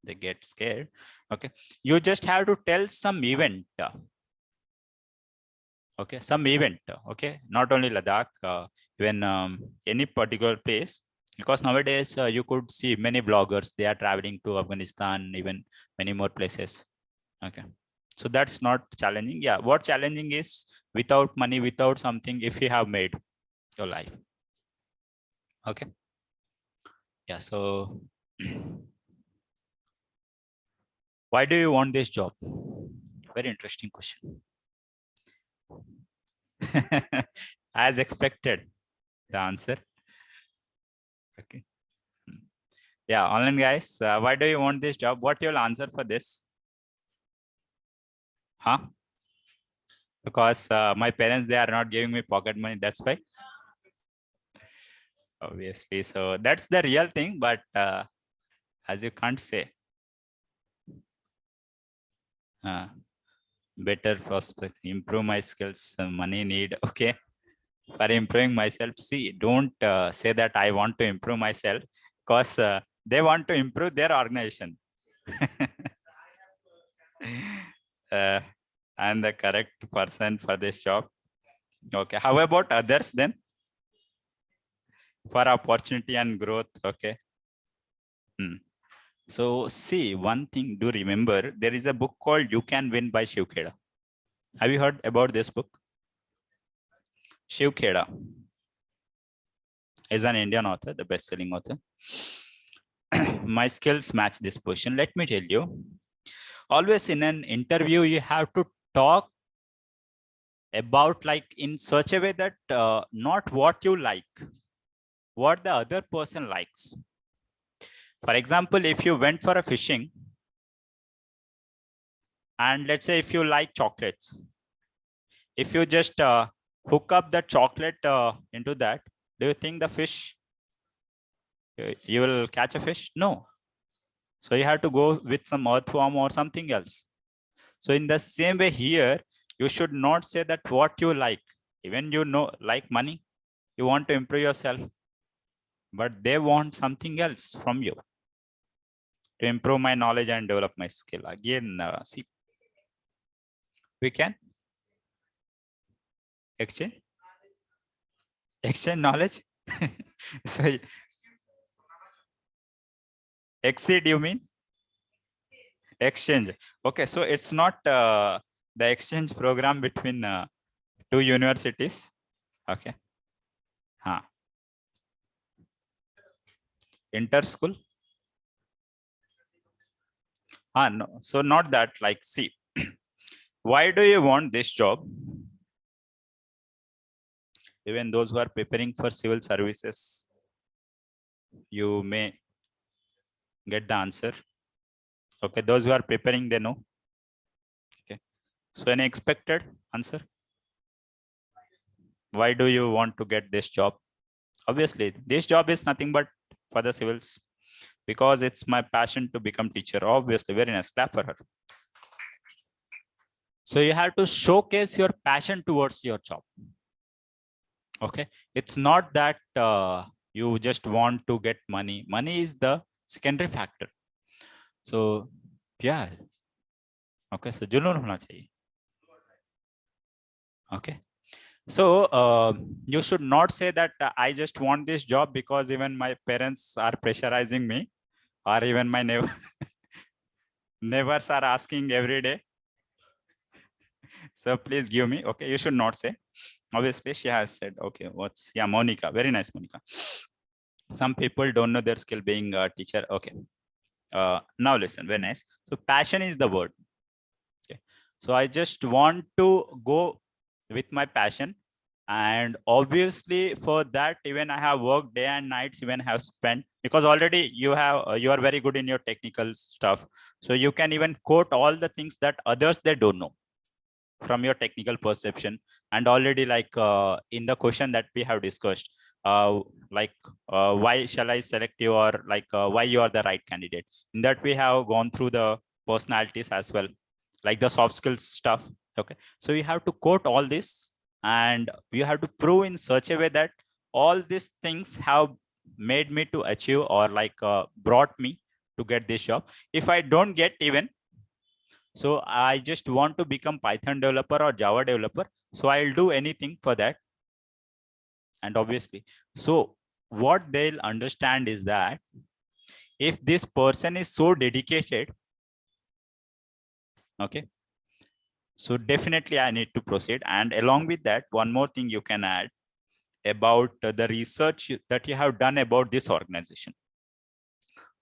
they get scared. Okay. You just have to tell some event. Okay. Some event. Okay. Not only Ladakh, even any particular place. Because nowadays you could see many bloggers, they are traveling to Afghanistan, even many more places. Okay. So that's not challenging. Yeah. What challenging is without money, without something, if you have made your life. Okay. Yeah. So why do you want this job? Very interesting question. As expected, the answer. Okay. Yeah, online guys, why do you want this job? What you'll answer for this? Huh? Because my parents, they are not giving me pocket money. That's why. Obviously. So that's the real thing. But as you can't say. Better prospect, improve my skills, money need. Okay. For improving myself, see, don't say that I want to improve myself, because they want to improve their organization. I'm the correct person for this job. Okay. How about others then? For opportunity and growth. Okay. So see, one thing, do remember, there is a book called You Can Win by Shiv Kheda. Have you heard about this book? Shiv Kheda is an Indian author, the best-selling author. My skills match this position. Let me tell you, always in an interview, you have to talk about like in such a way that not what you like, what the other person likes. For example, if you went for a fishing, and let's say if you like chocolates, if you just hook up the chocolate into that, do you think the fish, you will catch a fish? No. So you have to go with some earthworm or something else. So in the same way here, you should not say that what you like. Even you know, like money, you want to improve yourself, but they want something else from you to improve my knowledge and develop my skill. Again, see, we can exchange knowledge. So exceed, you mean? Exchange. Okay, so it's not the exchange program between two universities. Okay. Huh. Inter school. No, so not that. Like, see, why do you want this job? Even those who are preparing for civil services, you may get the answer. Okay, those who are preparing, they know. Okay, so any expected answer? Why do you want to get this job? Obviously, this job is nothing but for the civils, because it's my passion to become teacher. Obviously, very nice, clap for her. So you have to showcase your passion towards your job. Okay, it's not that you just want to get money. Money is the secondary factor. So yeah, okay, so जुनून होना चाहिए. Okay, so you should not say that I just want this job because even my parents are pressurizing me, or even my neighbors are asking every day, so please give me. Okay, you should not say. Obviously she has said, okay, what's, yeah, Monica, very nice, Monica. Some people don't know their skill being a teacher. Okay, now listen, very nice. So passion is the word. Okay, so I just want to go with my passion, and obviously for that, even I have worked day and nights, even have spent, because already you have you are very good in your technical stuff, so you can even quote all the things that others they don't know from your technical perception. And already, like in the question that we have discussed, like why shall I select you, or like why you are the right candidate, in that we have gone through the personalities as well, like the soft skills stuff. Okay, so you have to quote all this, and you have to prove in such a way that all these things have made me to achieve, or like brought me to get this job. If I don't get even, so I just want to become Python developer or Java developer, so I'll do anything for that. And obviously, so what they'll understand is that if this person is so dedicated, okay, so definitely I need to proceed. And along with that, one more thing you can add about the research that you have done about this organization.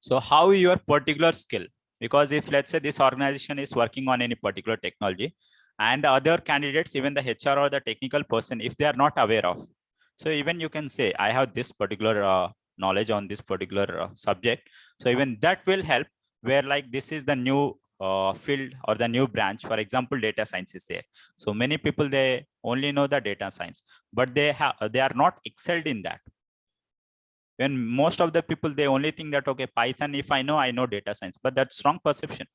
So how your particular skill, because if let's say this organization is working on any particular technology, and the other candidates, even the HR or the technical person, if they are not aware of, so even you can say, I have this particular knowledge on this particular subject. So even that will help, where like this is the new field or the new branch. For example, data science is there. So many people, they only know the data science, but they are not excelled in that. When most of the people, they only think that, okay, Python, if I know data science, but that's wrong perception.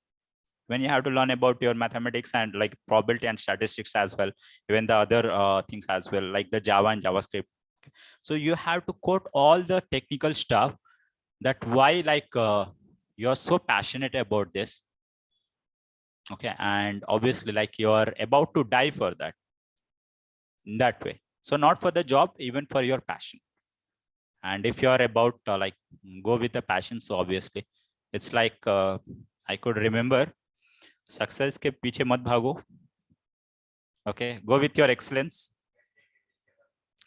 When you have to learn about your mathematics and like probability and statistics as well, even the other things as well, like the Java and JavaScript. So you have to quote all the technical stuff, that why like you're so passionate about this. Okay, and obviously like you're about to die for that, in that way. So not for the job, even for your passion. And if you are about like go with the passion, so obviously it's like I could remember, success ke piche mat bhago. Okay, go with your excellence.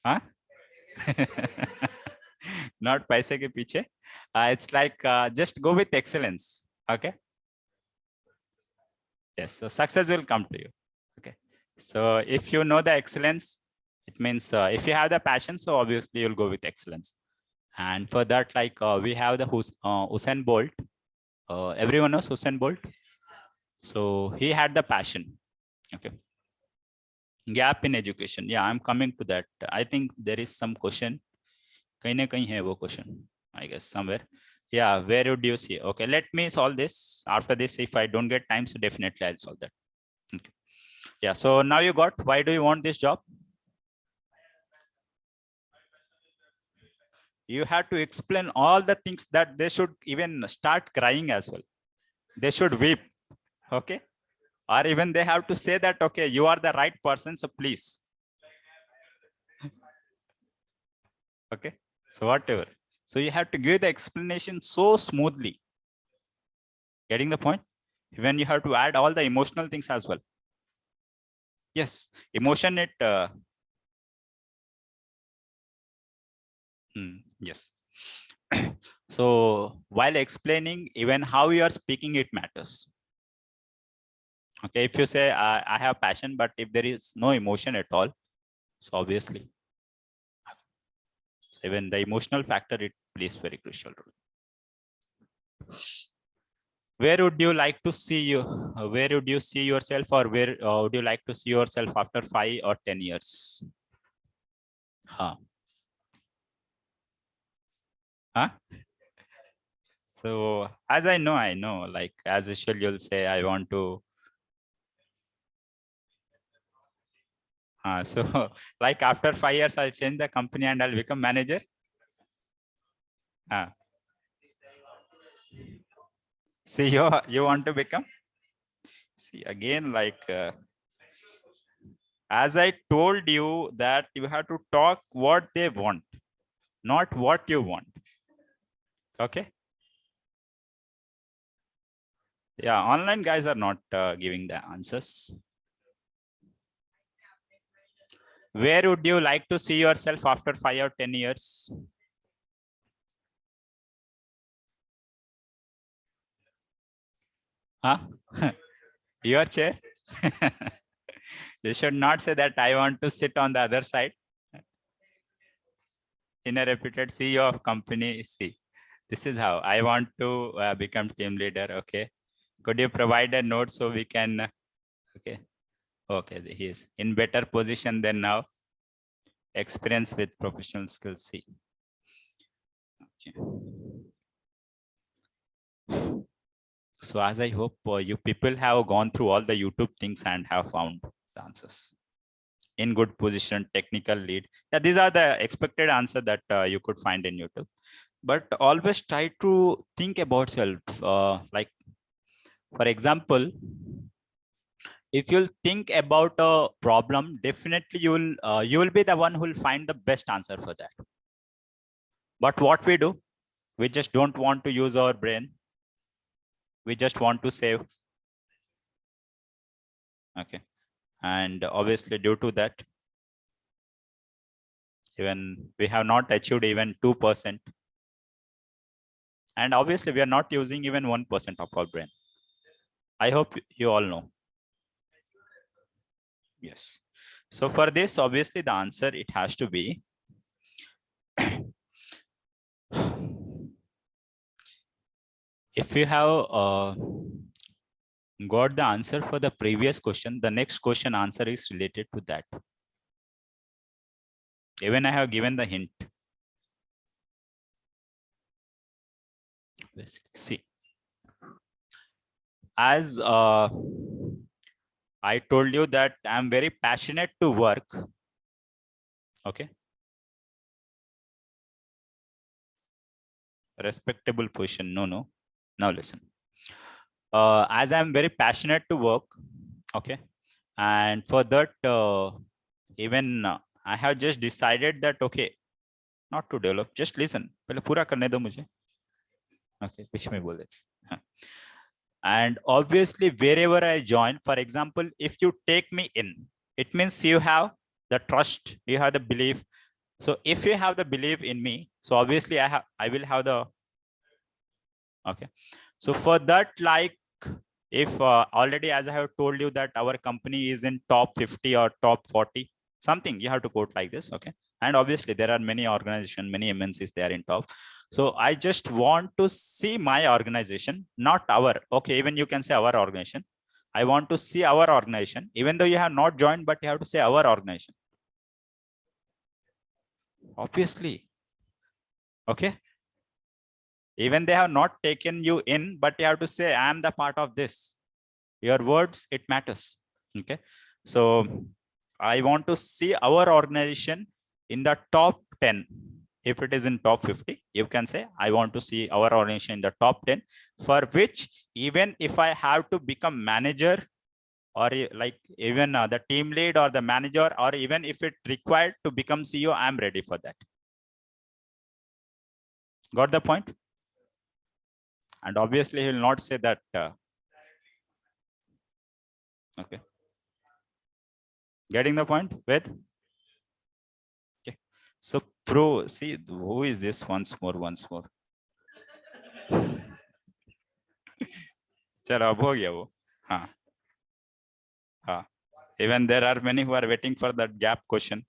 Huh? Not paise ke piche. It's like just go with excellence. Okay, yes, so success will come to you. Okay, so if you know the excellence, it means if you have the passion, so obviously you'll go with excellence. And for that, like we have the Usain Bolt. Everyone knows Usain Bolt. So he had the passion. Okay. Gap in education. Yeah, I'm coming to that. I think there is some question. Kahin na kahin hai wo question, I guess somewhere. Yeah, where would you see? Okay, let me solve this. After this, if I don't get time, so definitely I'll solve that. Okay. Yeah, so now you got, why do you want this job? You have to explain all the things that they should even start crying as well. They should weep. Okay, or even they have to say that, okay, you are the right person, so please. Okay, so whatever, so you have to give the explanation so smoothly. Getting the point? When you have to add all the emotional things as well. Yes, emotion, it yes. So while explaining, even how you are speaking, it matters. Okay, if you say I have passion, but if there is no emotion at all, so obviously So even the emotional factor, it plays very crucial role. Where would you like to see you? Where would you see yourself, or where would you like to see yourself after 5 or 10 years? Huh? So as I know, like as usual, you'll say, I want to. So like after 5 years, I'll change the company and I'll become manager. See, you want to become? See, again, like as I told you that you have to talk what they want, not what you want. Okay. Yeah, online guys are not giving the answers. Where would you like to see yourself after 5 or 10 years? Huh? Your chair? You should not say that I want to sit on the other side. In a reputed CEO of company, see, this is how I want to become team leader. Okay. Could you provide a note so we can, okay. Okay, he is in better position than now. Experience with professional skills, see. Okay. So as I hope you people have gone through all the YouTube things and have found the answers. In good position, technical lead. Yeah, these are the expected answer that you could find in YouTube. But always try to think about self. Like, for example, if you'll think about a problem, definitely you will be the one who will find the best answer for that. But what we do, we just don't want to use our brain. We just want to save. Okay. And obviously due to that, even we have not achieved even 2%. And obviously we are not using even 1% of our brain. I hope you all know. Yes. So for this, obviously the answer, it has to be if you have got the answer for the previous question, the next question answer is related to that. Even I have given the hint. See, as I told you that I'm very passionate to work. Okay. Respectable position. No. Now listen. As I'm very passionate to work. Okay. And for that, even I have just decided that, okay, not to develop, just listen. पहले पूरा करने दो मुझे. Okay, which may bole. And obviously, wherever I join, for example, if you take me in, it means you have the trust, you have the belief. So if you have the belief in me, so obviously I will have the, okay. So for that, like if already, as I have told you that our company is in top 50 or top 40, something you have to quote like this. Okay. And obviously there are many organizations, many MNCs, they are in top. So I just want to see my organization, not our, okay, even you can say our organization. I want to see our organization, even though you have not joined, but you have to say our organization. Obviously. Okay. Even they have not taken you in, but you have to say, I am the part of this. Your words, it matters. Okay. So I want to see our organization in the top 10. If it is in top 50, you can say, I want to see our organization in the top 10, for which even if I have to become manager, or like even the team lead or the manager, or even if it required to become CEO, I'm ready for that. Got the point? And obviously he will not say that. Okay. Getting the point with? Okay. So pro, see, who is this once more? चलो अब हो गया वो. हाँ. हाँ. Even there are many who are waiting for that gap question.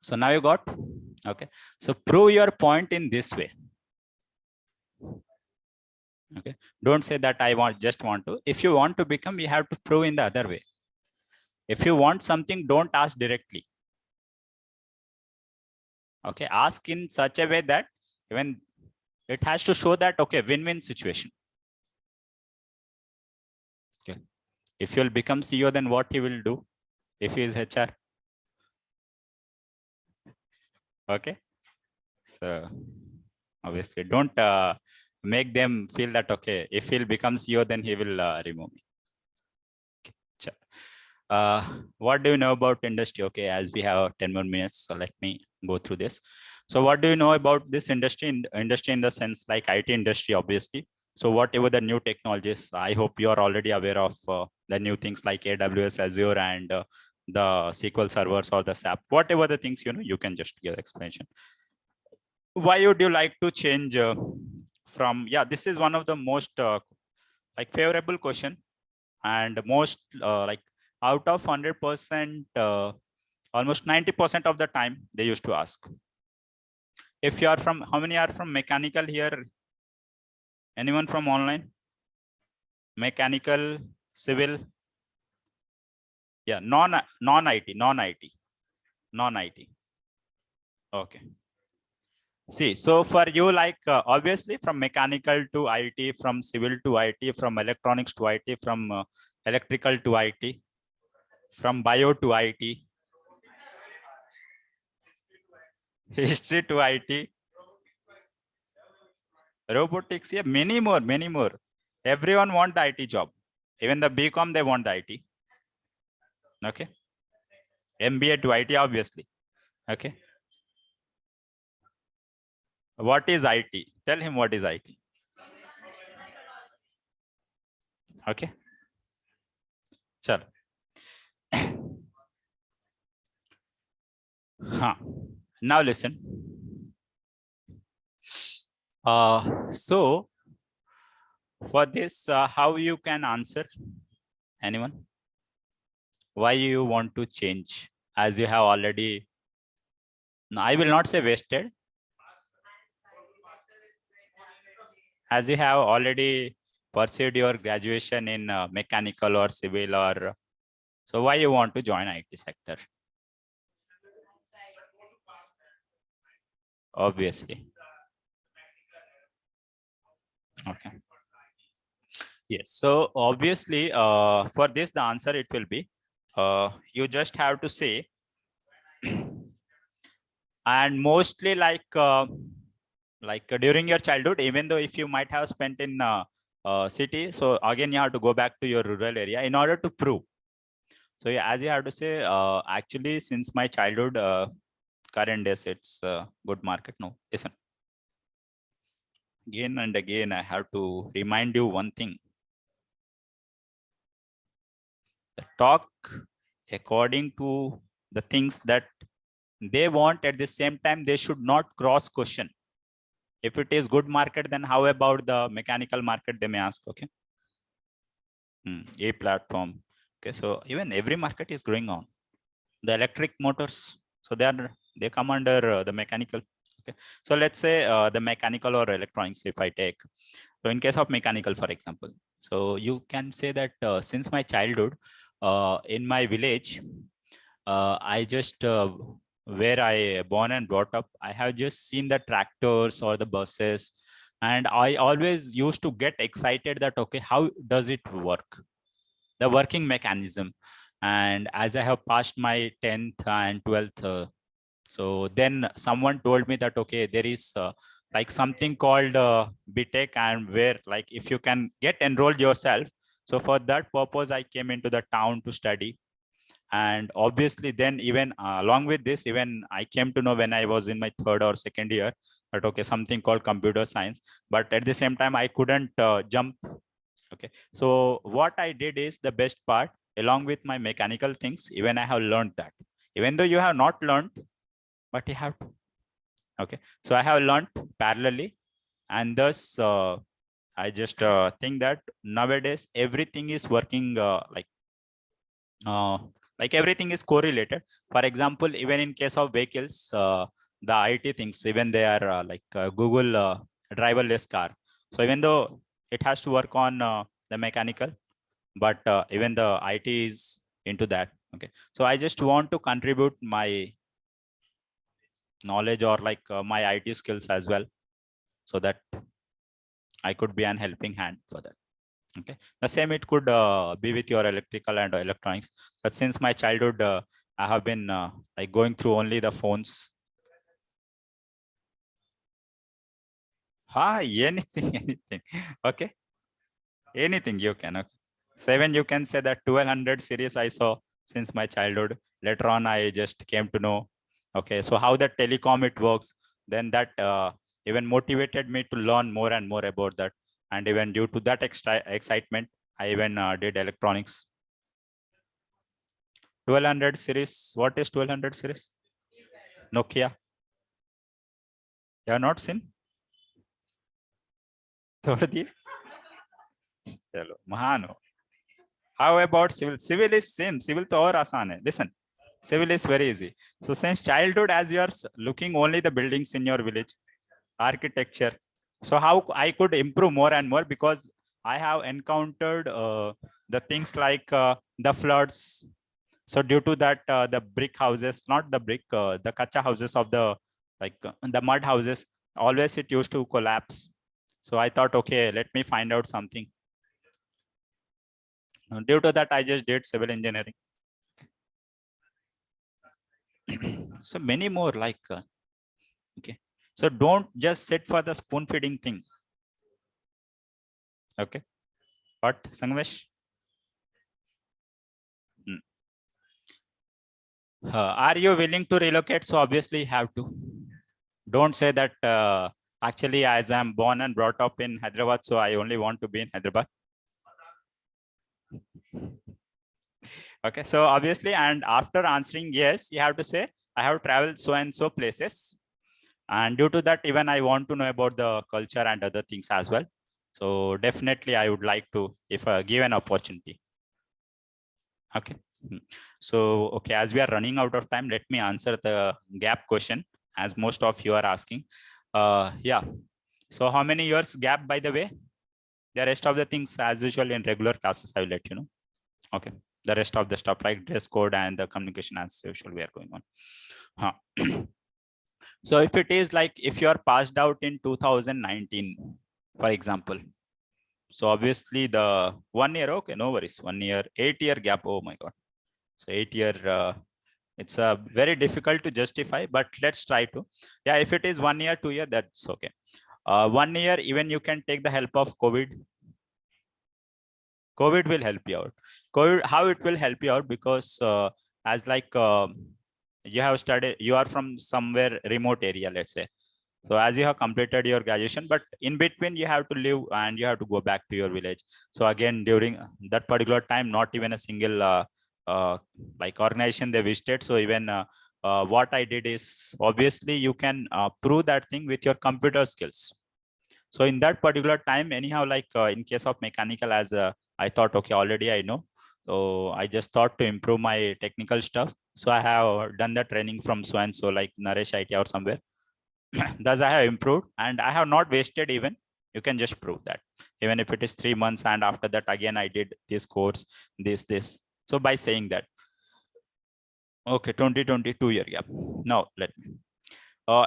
So now you got, okay. So prove your point in this way. Okay. Don't say that I just want to. If you want to become, you have to prove in the other way. If you want something, don't ask directly. Okay. Ask in such a way that even it has to show that, okay, win-win situation. Okay. If you'll become CEO, then what he will do if he is HR? Okay. So obviously don't make them feel that, okay, if he'll become CEO, then he will remove me. What do you know about industry? Okay, as we have 10 more minutes, so let me go through this. So what do you know about this industry? Industry in the sense like IT industry, obviously. So whatever the new technologies, I hope you are already aware of the new things like AWS, Azure, and the SQL servers or the SAP, whatever the things, you can just give explanation. Why would you like to change from, this is one of the most like favorable question, and most like out of 100%, almost 90% of the time they used to ask. If you are from, how many are from mechanical here? Anyone from online? Mechanical, civil? Yeah, non-IT. Okay. See, so for you, like obviously from mechanical to IT, from civil to IT, from electronics to IT, from electrical to IT, from bio to IT, history to IT, robotics, yeah, many more, many more. Everyone want the IT job. Even the BCom, they want the IT. Okay. MBA to IT, obviously. Okay. What is IT? Tell him what is IT. Okay. Chalo. Now listen. So for this, how you can answer? Anyone? Why you want to change? As you have already, no, I will not say wasted. As you have already pursued your graduation in mechanical or civil, or so why you want to join IT sector? Obviously. Okay. Yes. So obviously, for this, the answer it will be, you just have to say, and mostly like during your childhood, even though if you might have spent in city, so again you have to go back to your rural area in order to prove. So yeah, as you have to say, actually, since my childhood, current days, it's good market. No, listen. Again and again, I have to remind you one thing. Talk according to the things that they want. At the same time, they should not cross question. If it is good market, then how about the mechanical market? They may ask. Okay. A platform. Okay. So even every market is going on. The electric motors. So they come under the mechanical. Okay. So let's say the mechanical or electronics, if I take. So in case of mechanical, for example, so you can say that since my childhood, in my village, I just where I born and brought up, I have just seen the tractors or the buses, and I always used to get excited that, okay, how does it work? The working mechanism. And as I have passed my 10th and 12th, so then someone told me that, okay, there is like something called BTech, and where like if you can get enrolled yourself. So for that purpose, I came into the town to study. And obviously then even along with this, even I came to know when I was in my third or second year that, okay, something called computer science. But at the same time, I couldn't jump. Okay. So what I did is the best part, along with my mechanical things, even I have learned that. Even though you have not learned, but you have to. Okay. So I have learned parallelly, and thus I just think that nowadays everything is working like Like everything is correlated. For example, even in case of vehicles, the IT things, even they are Google driverless car. So even though it has to work on the mechanical, but even the IT is into that. Okay, so I just want to contribute my knowledge or my IT skills as well, so that I could be an helping hand for that. Okay, the same it could be with your electrical and electronics. But since my childhood, I have been like going through only the phones. Anything, anything. Okay, anything you can. Okay. 7, you can say that 1200 series I saw since my childhood. Later on, I just came to know. Okay, so how the telecom it works. Then that even motivated me to learn more and more about that. And even due to that extra excitement, I even did electronics. 1200 series. What is 1200 series? Nokia. You have not seen? छोड़ दिए? चलो महान हो. How about civil? Civil is same. Civil तो और आसान है. Listen, civil is very easy. So since childhood, as you are looking only the buildings in your village, architecture. So how I could improve more and more, because I have encountered the things like the floods. So due to that, the brick houses, not the brick, the kacha houses of the mud houses, always it used to collapse. So I thought, okay, let me find out something. Due to that, I just did civil engineering. So many more okay. So don't just sit for the spoon feeding thing. Okay. What, Sangmesh? Are you willing to relocate? So obviously you have to. Don't say that actually, as I'm born and brought up in Hyderabad, so I only want to be in Hyderabad. Okay, so obviously, and after answering yes, you have to say, I have traveled so and so places. And due to that, even I want to know about the culture and other things as well. So definitely I would like to, if given opportunity. Okay. So, okay, as we are running out of time, let me answer the gap question, as most of you are asking. Yeah. So how many years gap, by the way? The rest of the things, as usual in regular classes, I will let you know. Okay. The rest of the stuff like dress code and the communication as usual, we are going on. So if it is like, if you are passed out in 2019, for example, so obviously the 1 year, okay, no worries, 1 year, 8-year gap. Oh my God. So 8-year, it's very difficult to justify, but let's try to. Yeah, if it is 1 year, 2 year, that's okay. 1 year, even you can take the help of COVID. COVID will help you out. COVID, how it will help you out? Because as you have studied, you are from somewhere remote area, let's say. So as you have completed your graduation, but in between you have to live and you have to go back to your village. So again, during that particular time, not even a single organization they visited. So even what I did is, obviously you can prove that thing with your computer skills. So in that particular time, anyhow, in case of mechanical, as I thought, okay, already I know. So I just thought to improve my technical stuff. So I have done the training from so and so, like Naresh IT or somewhere. Thus I have improved, and I have not wasted even. You can just prove that. Even if it is 3 months, and after that, again, I did this course, this. So by saying that, okay, 2022 year gap. Now let me.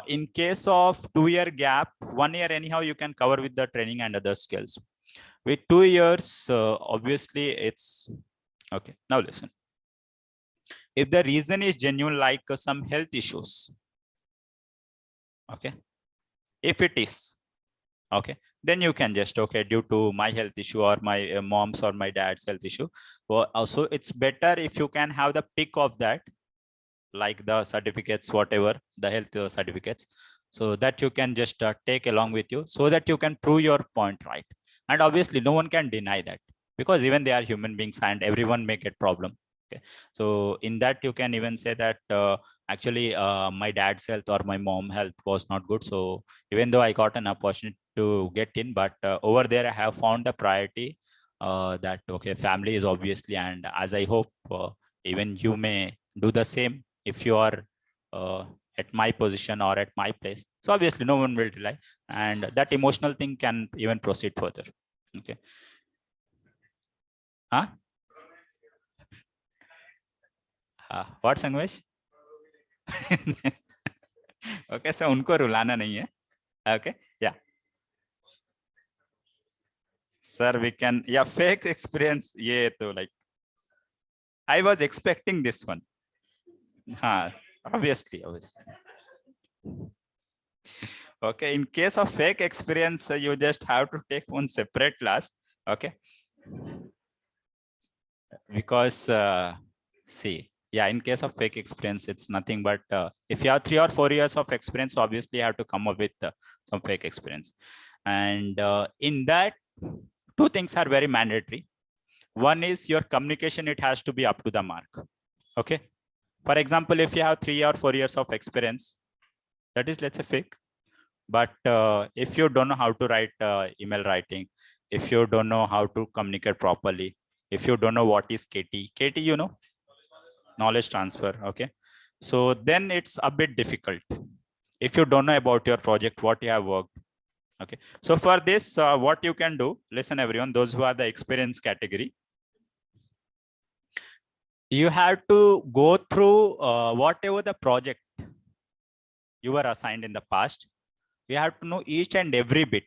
In case of 2-year gap, 1 year anyhow you can cover with the training and other skills. With 2 years, obviously it's okay. Now listen. If the reason is genuine, like some health issues, okay, if it is okay, then you can just, okay, due to my health issue or my mom's or my dad's health issue. Well, also it's better if you can have the pick of that, like the certificates, whatever the health certificates, so that you can just take along with you, so that you can prove your point, right? And obviously no one can deny that, because even they are human beings and everyone may get problem. Okay, so in that you can even say that actually my dad's health or my mom health was not good, so even though I got an opportunity to get in, but over there I have found a priority that, okay, family is obviously, and as I hope Even you may do the same if you are at my position or at my place. So obviously no one will rely, and that emotional thing can even proceed further. Okay. Huh? What Sangesh? Okay, so उनको रुलाना नहीं है. Okay, yeah. Sir, we can, yeah, fake experience. Yeah, to like, I was expecting this one. Obviously. Okay, in case of fake experience, you just have to take one separate class. Okay. Because see, yeah, in case of fake experience, it's nothing but if you have 3 or 4 years of experience, obviously you have to come up with some fake experience. And in that, two things are very mandatory. One is your communication, it has to be up to the mark. Okay. For example, if you have 3 or 4 years of experience, that is, let's say, fake. But if you don't know how to write email writing, if you don't know how to communicate properly, if you don't know what is KT, you know, knowledge transfer. Okay. So then it's a bit difficult. If you don't know about your project, what you have worked. Okay. So for this, what you can do, listen everyone, those who are the experience category, you have to go through whatever the project you were assigned in the past. You have to know each and every bit,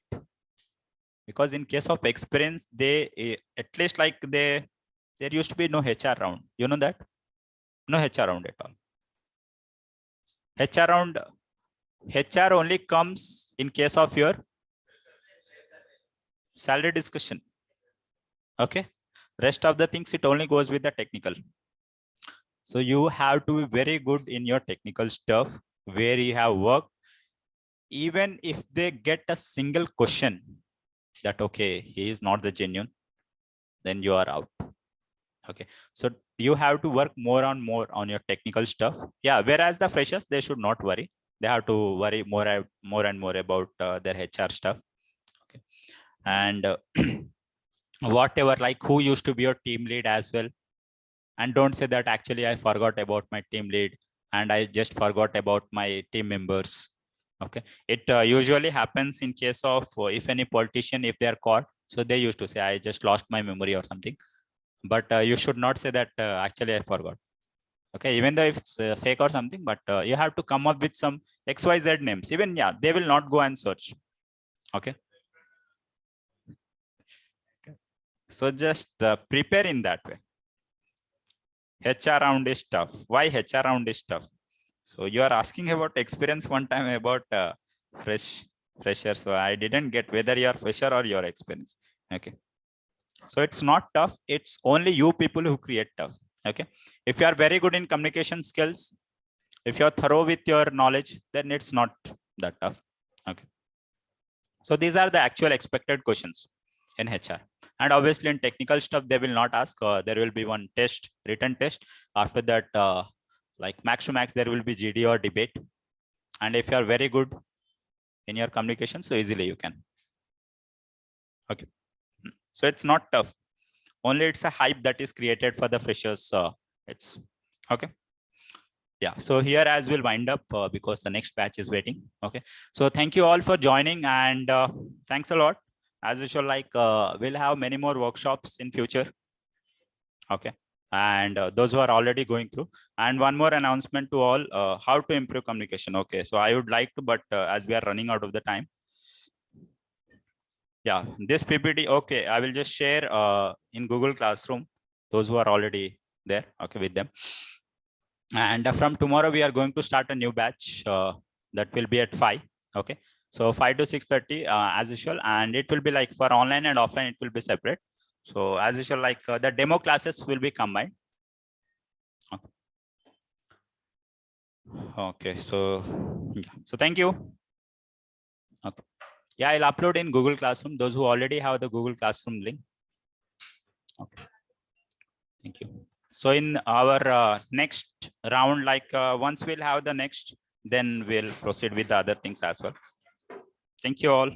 because in case of experience, they at least like there used to be no HR round. You know that? No HR round at all. HR only comes in case of your salary discussion. Okay. Rest of the things, it only goes with the technical. So you have to be very good in your technical stuff where you have worked. Even if they get a single question that, okay, he is not the genuine, then you are out. Okay. So you have to work more on your technical stuff. Yeah. Whereas the freshers, they should not worry. They have to worry more and more about their HR stuff. Okay. And whatever, like who used to be your team lead as well. And don't say that actually I forgot about my team lead and I just forgot about my team members. Okay. It usually happens in case of if any politician, if they are caught, so they used to say, I just lost my memory or something. But you should not say that actually I forgot. Okay. Even though if it's fake or something, but you have to come up with some XYZ names. Even, yeah, they will not go and search. Okay. So just prepare in that way. HR round is tough. Why HR round is tough? So you are asking about experience one time about fresher. So I didn't get whether you are fresher or your experience. Okay. So it's not tough. It's only you people who create tough. Okay. If you are very good in communication skills, if you are thorough with your knowledge, then it's not that tough. Okay. So these are the actual expected questions in HR. And obviously in technical stuff, they will not ask. There will be one test, written test. After that, like max to max, there will be GD or debate. And if you are very good in your communication, so easily you can. Okay. So it's not tough. Only it's a hype that is created for the freshers. It's okay. Yeah. So here as we'll wind up because the next batch is waiting. Okay. So thank you all for joining and thanks a lot. As usual, like we'll have many more workshops in future. Okay. And those who are already going through. And one more announcement to all, how to improve communication. Okay. So I would like to, but as we are running out of the time. Yeah, this PPT, okay, I will just share in Google Classroom, those who are already there, okay, with them. And from tomorrow, we are going to start a new batch that will be at 5, okay. So 5 to 6:30 as usual, and it will be like for online and offline, it will be separate. So as usual, like the demo classes will be combined. Okay, okay, so yeah. So thank you. Okay. Yeah, I'll upload in Google Classroom, those who already have the Google Classroom link. Okay. Thank you. So in our next round, like once we'll have the next, then we'll proceed with the other things as well. Thank you all.